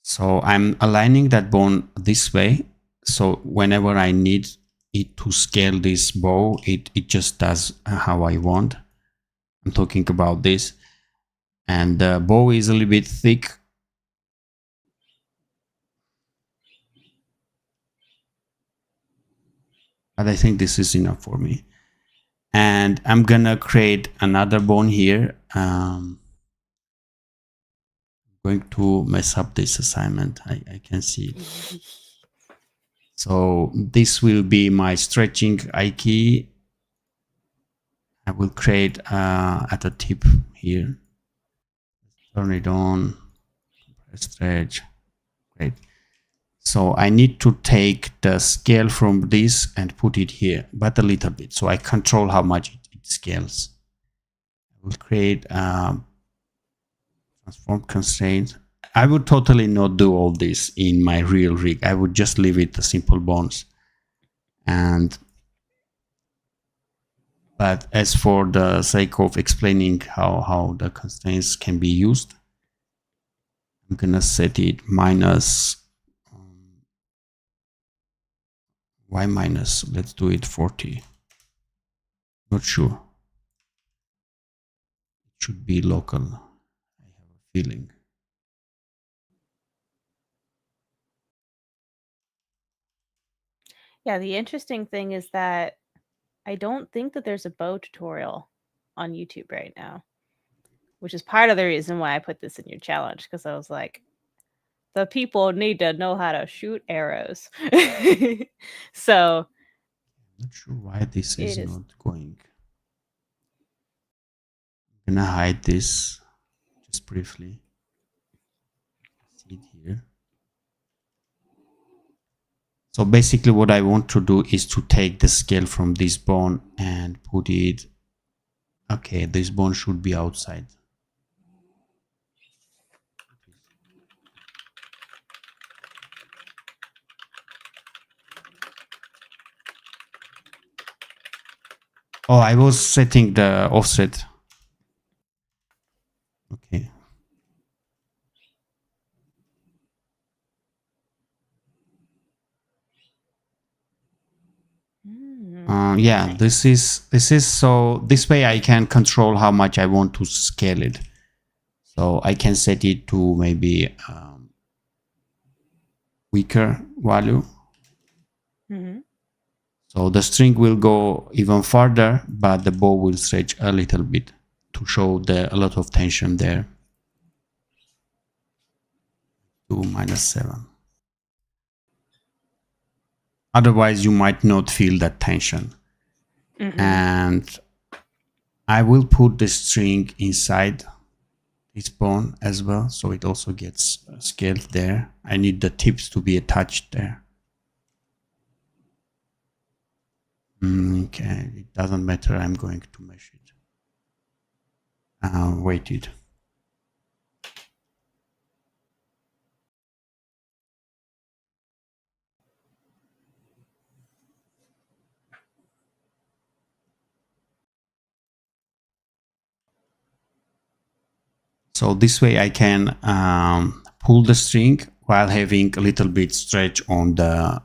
So I'm aligning that bone this way. So whenever I need it to scale this bow, it just does how I want. I'm talking about this. And the bow is a little bit thick. But I think this is enough for me. And I'm gonna create another bone here. Going to mess up this assignment. I can see it. So this will be my stretching IK. I will create at the tip here. Turn it on. Stretch. Great. So I need to take the scale from this and put it here, but a little bit. So I control how much it scales. I will create transform constraint. I would totally not do all this in my real rig. I would just leave it the simple bones. But as for the sake of explaining how the constraints can be used, I'm gonna set it minus y minus. Let's do it 40. Not sure. It should be local. I have a feeling. Yeah, the interesting thing is that I don't think that there's a bow tutorial on YouTube right now, which is part of the reason why I put this in your challenge, because I was like, the people need to know how to shoot arrows. So Not sure why this is it is. not going. I'm gonna hide this just briefly. See it here. So basically what I want to do is to take the scale from this bone and put it. Okay, this bone should be outside. Oh, I was setting the offset. Okay. Yeah, this is so this way I can control how much I want to scale it. So I can set it to maybe weaker value. So the string will go even farther, but the bow will stretch a little bit to show a lot of tension there. To -7. Otherwise, you might not feel that tension. And I will put the string inside this bone as well, so it also gets scaled there. I need the tips to be attached there. Okay, it doesn't matter. I'm going to mesh it. Weighted. So this way I can pull the string while having a little bit stretch on the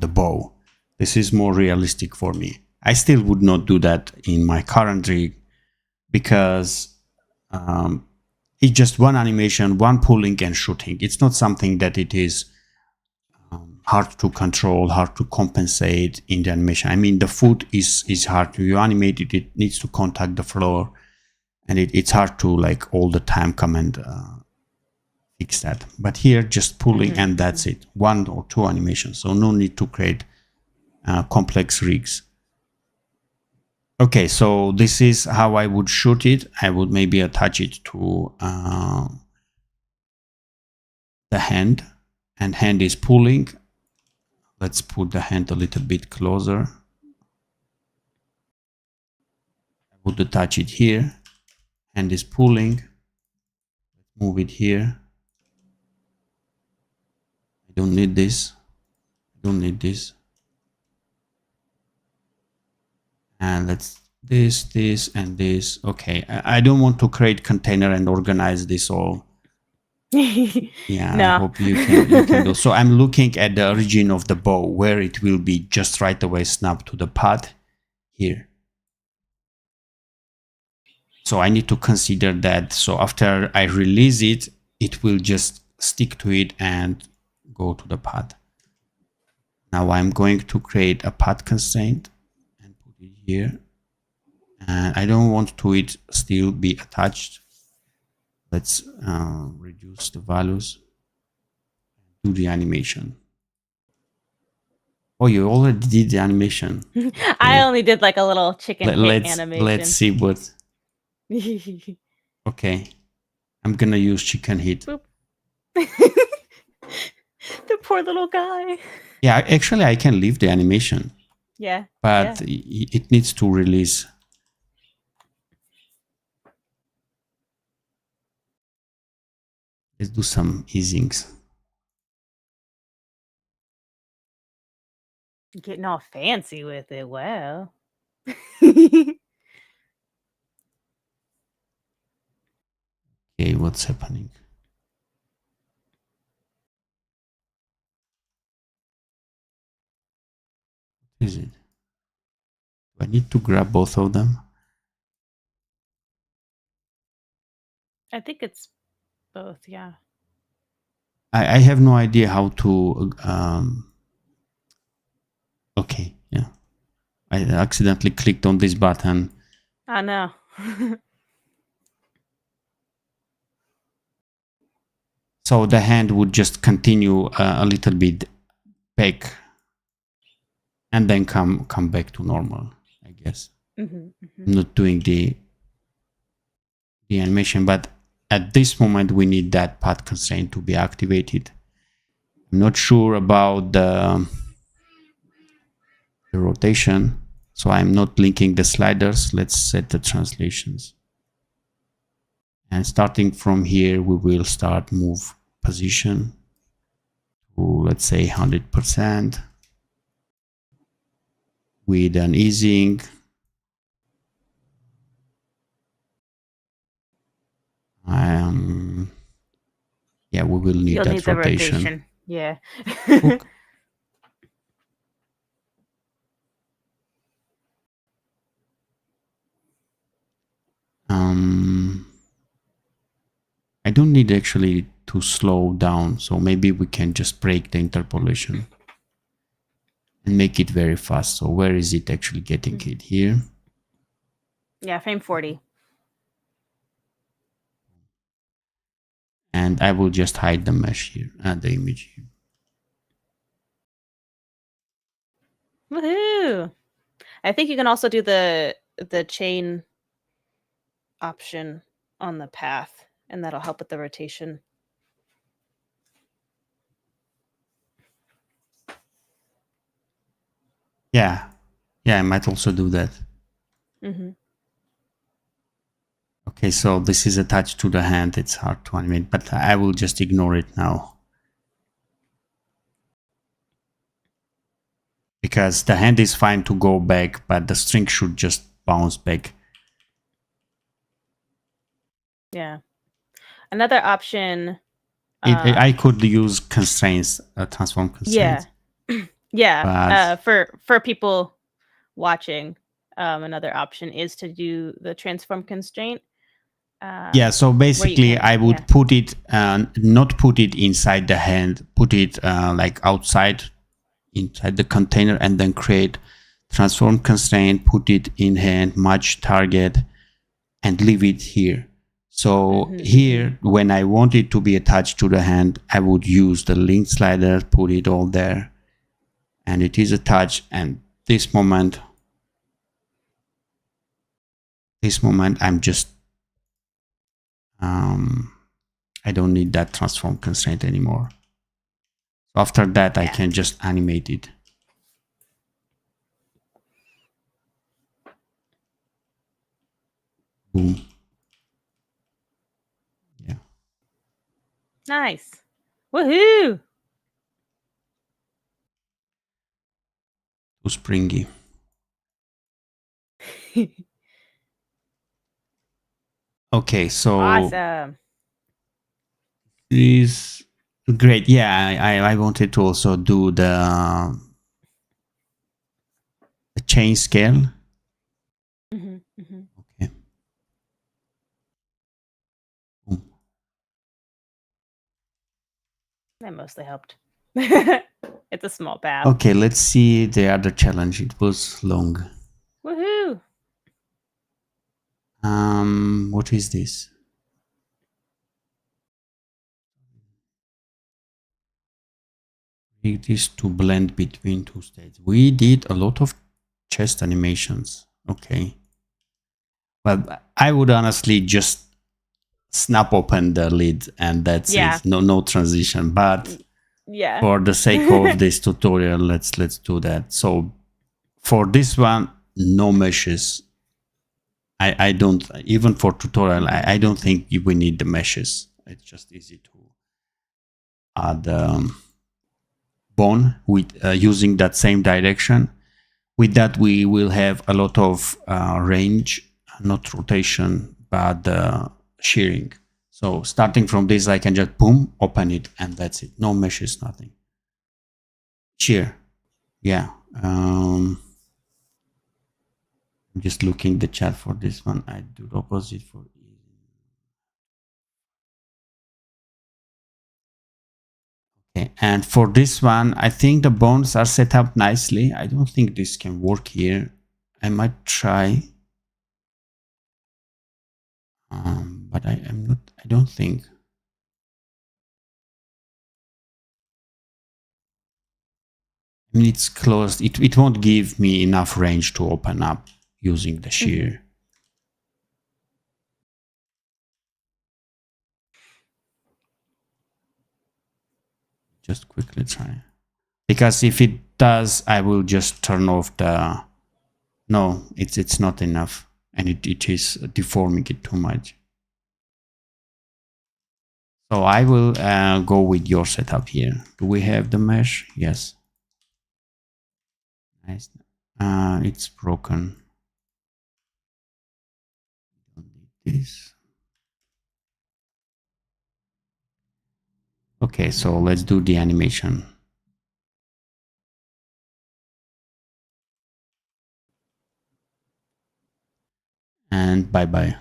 bow. This is more realistic for me. I still would not do that in my current rig because it's just one animation, one pulling and shooting. It's not something that it is hard to control, hard to compensate in the animation. I mean, the foot is hard to you animate it. It needs to contact the floor, and it's hard to like all the time come and fix that. But here, just pulling and that's it. 1 or 2 animations. So no need to create complex rigs. Okay, so this is how I would shoot it. I would maybe attach it to the hand, and hand is pulling. Let's put the hand a little bit closer. I would attach it here. Hand is pulling. Move it here. I don't need this. I don't need this. And let's this and this. Okay, I don't want to create container and organize this all. Yeah, No. I hope you can do. So I'm looking at the origin of the bow, where it will be just right away snap to the pad here. So I need to consider that. So after I release it, it will just stick to it and go to the pad. Now I'm going to create a pad constraint and put it here. And I don't want to it still be attached. Let's reduce the values. Do the animation. Oh, you already did the animation. I only did like a little chicken hit animation. Let's see what. Okay, I'm gonna use chicken hit. Boop. The poor little guy. Yeah, actually I can leave the animation. Yeah. But it needs to release. Let's do some easings. Getting all fancy with it. Wow. Okay, what's happening? What is it? Do I need to grab both of them? I think it's both, yeah. I have no idea how to. Okay, yeah. I accidentally clicked on this button. I know. So the hand would just continue a little bit back and then come back to normal, I guess. I'm not doing the animation, but at this moment we need that path constraint to be activated. I'm not sure about the rotation, so I'm not linking the sliders. Let's set the translations. And starting from here, we will start move position to, let's say, 100% with an easing. Yeah, we will need You'll that need the rotation. rotation. Yeah. Hook. I don't need actually to slow down, so maybe we can just break the interpolation and make it very fast. So where is it actually getting it? Here. Yeah, frame 40. And I will just hide the mesh here, the image here. Woohoo! I think you can also do the chain option on the path, and that'll help with the rotation. Yeah, I might also do that. Okay, so this is attached to the hand. It's hard to animate, but I will just ignore it now. Because the hand is fine to go back, but the string should just bounce back. Yeah. Another option. I could use constraints, transform constraints. Yeah. Yeah. But For people watching, another option is to do the transform constraint. Yeah, so basically I would put it, not put it inside the hand, put it like outside, inside the container, and then create transform constraint, put it in hand, match target, and leave it here. So here, when I want it to be attached to the hand, I would use the link slider, put it all there, and it is attached. And this moment, I'm just, I don't need that transform constraint anymore. After that, I can just animate it. Boom. Yeah. Nice. Woohoo! Too springy. Okay, so Awesome. is great. Yeah, I wanted to also do the chain scale. Okay. Boom. That mostly helped. It's a small path. Okay, let's see the other challenge. It was long. Woohoo! What is this? It is to blend between two states. We did a lot of chest animations. Okay. But I would honestly just snap open the lid and that's it. No transition. But for the sake of this tutorial, let's do that. So for this one, no meshes. I don't, even for tutorial, I don't think we need the meshes. It's just easy to add bone with using that same direction. With that, we will have a lot of range, not rotation, but shearing. So starting from this, I can just boom, open it, and that's it. No meshes, nothing. Shear. Yeah. I'm just looking the chat for this one. I do the opposite for easy. Okay. And for this one, I think the bones are set up nicely. I don't think this can work here. I might try. But I'm not, I don't think. I mean, it's closed. It won't give me enough range to open up using the shear. Just quickly try. Because if it does, I will just turn off the... No, it's not enough. And it is deforming it too much. So I will go with your setup here. Do we have the mesh? Yes. Nice. It's broken. Don't need this. Okay, so let's do the animation. And bye-bye.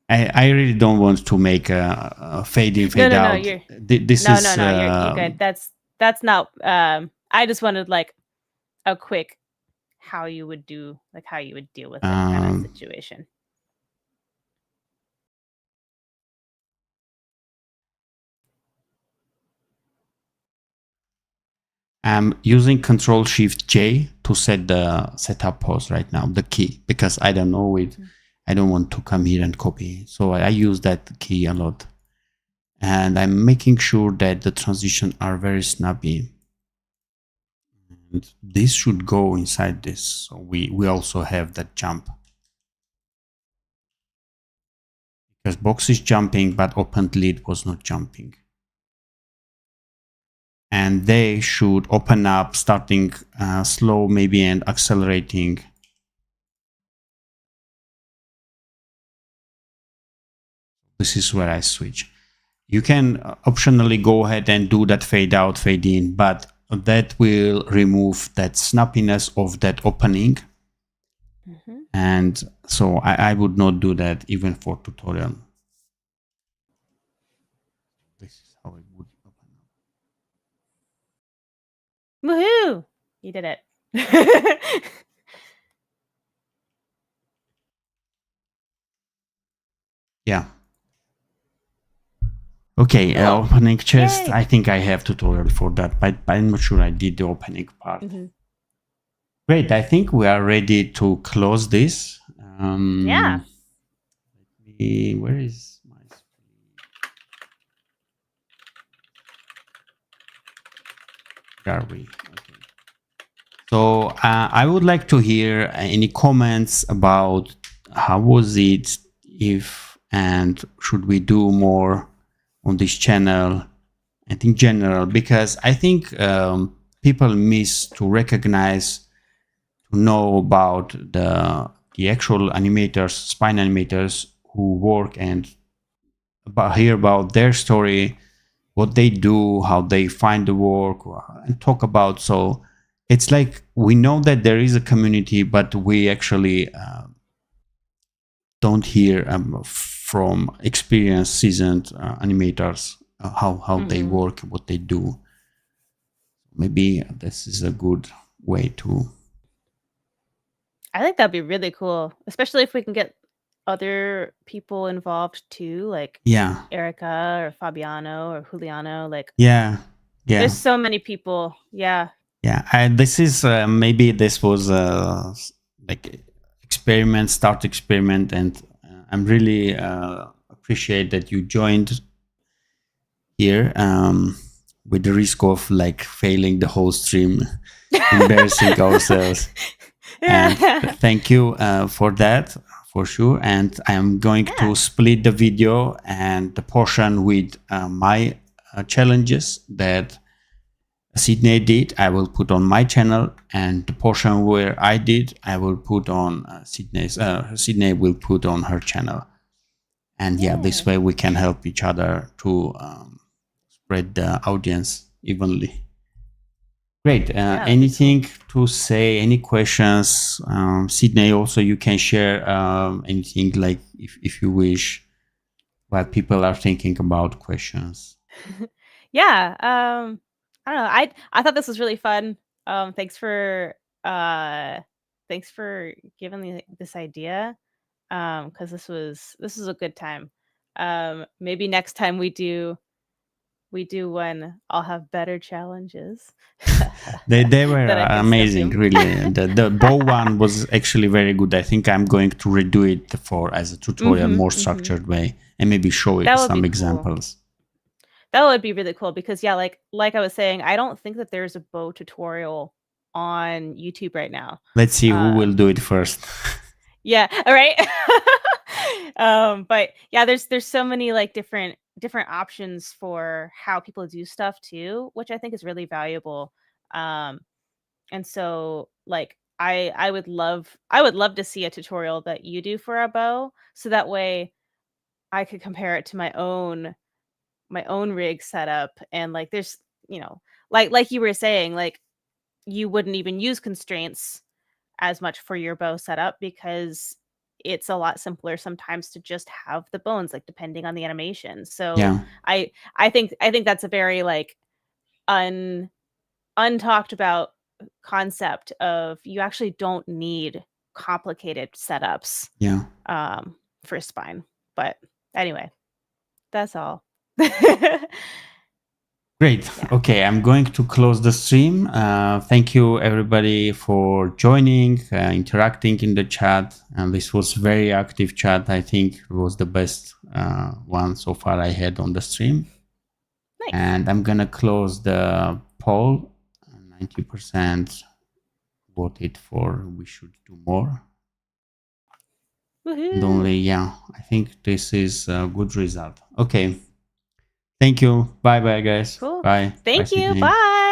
I really don't want to make a fade in, No, fade no, no, out. you're This no, no, is no, you're good. That's not I just wanted like a quick how you would do like how you would deal with it kind of um, situation. I'm using Control Shift J to set the setup pose right now, the key, because I don't know it. Mhm. I don't want to come here and copy. So I use that key a lot. And I'm making sure that the transitions are very snappy. And this should go inside this. So we also have that jump. Because box is jumping, but opened lid was not jumping. And they should open up, starting slow maybe and accelerating. This is where I switch. You can optionally go ahead and do that fade out, fade in, but that will remove that snappiness of that opening. Mhm. And so I would not do that even for tutorial. This is how it would open up. Woohoo! You did it. Yeah. Okay, Cool. opening chest. Yay. I think I have tutorial for that, but I'm not sure I did the opening part. Mhm. Great, I think we are ready to close this. Yeah. Where is my Where are we? Okay. So I would like to hear any comments about how was it, if and should we do more on this channel and in general, because I think people miss to recognize, to know about the actual animators, spine animators who work, and hear about their story, what they do, how they find the work, and talk about. So it's like we know that there is a community, but we actually don't hear from experienced, seasoned animators how they Mhm. work, what they do. Maybe this is a good way to. I think that'd be really cool, especially if we can get other people involved too, like Yeah, Erica or Fabiano or Juliano. Like, yeah, there's yeah, so many people. Yeah. yeah. And this is maybe this was like experiment, start experiment, and I'm really appreciate that you joined here, with the risk of like failing the whole stream, embarrassing ourselves. And Yeah. thank you for that, for sure. And I'm going to Yeah. split the video and the portion with my challenges that Sydney did, I will put on my channel, and the portion where I did, I will put on Sydney's. Sydney will put on her channel, and yeah, this Yay. way we can help each other to spread the audience evenly. Great. Yeah, that'd be cool. Anything to say? Any questions? Sydney, also you can share anything, like if you wish, while people are thinking about questions. Yeah, I don't know, I thought this was really fun. Thanks for, uh thanks for giving me this idea, because this was a good time. Maybe next time we do one, I'll have better challenges They were that I can still amazing, do. really. The bow one was actually very good. I think I'm going to redo it for as a tutorial, Mhm, more mhm. structured way, and maybe show That would be some cool. examples. That would be really cool because, yeah, like I was saying, I don't think that there's a bow tutorial on YouTube right now. Let's see who will Um, do it first. yeah, all right. But yeah, there's so many like different options for how people do stuff too, which I think is really valuable. Um, and so like I would love to see a tutorial that you do for a bow, so that way I could compare it to my own my own rig set up, and like there's, like you were saying, like you wouldn't even use constraints as much for your bow setup because it's a lot simpler sometimes to just have the bones, like depending on the animation. So Yeah. I think that's a very like untalked about concept of you actually don't need complicated setups Yeah. for spine. But anyway, that's all. Great. Yeah. Okay, I'm going to close the stream. Thank you everybody for joining, interacting in the chat. And this was very active chat. I think it was the best one so far I had on the stream. Nice. And I'm gonna close the poll. 90% voted for we should do more. Woohoo. And only, yeah, I think this is a good result. Okay. Thank you. Bye bye, guys. Cool. Bye. Thank Bye, you. Cydoni. Bye.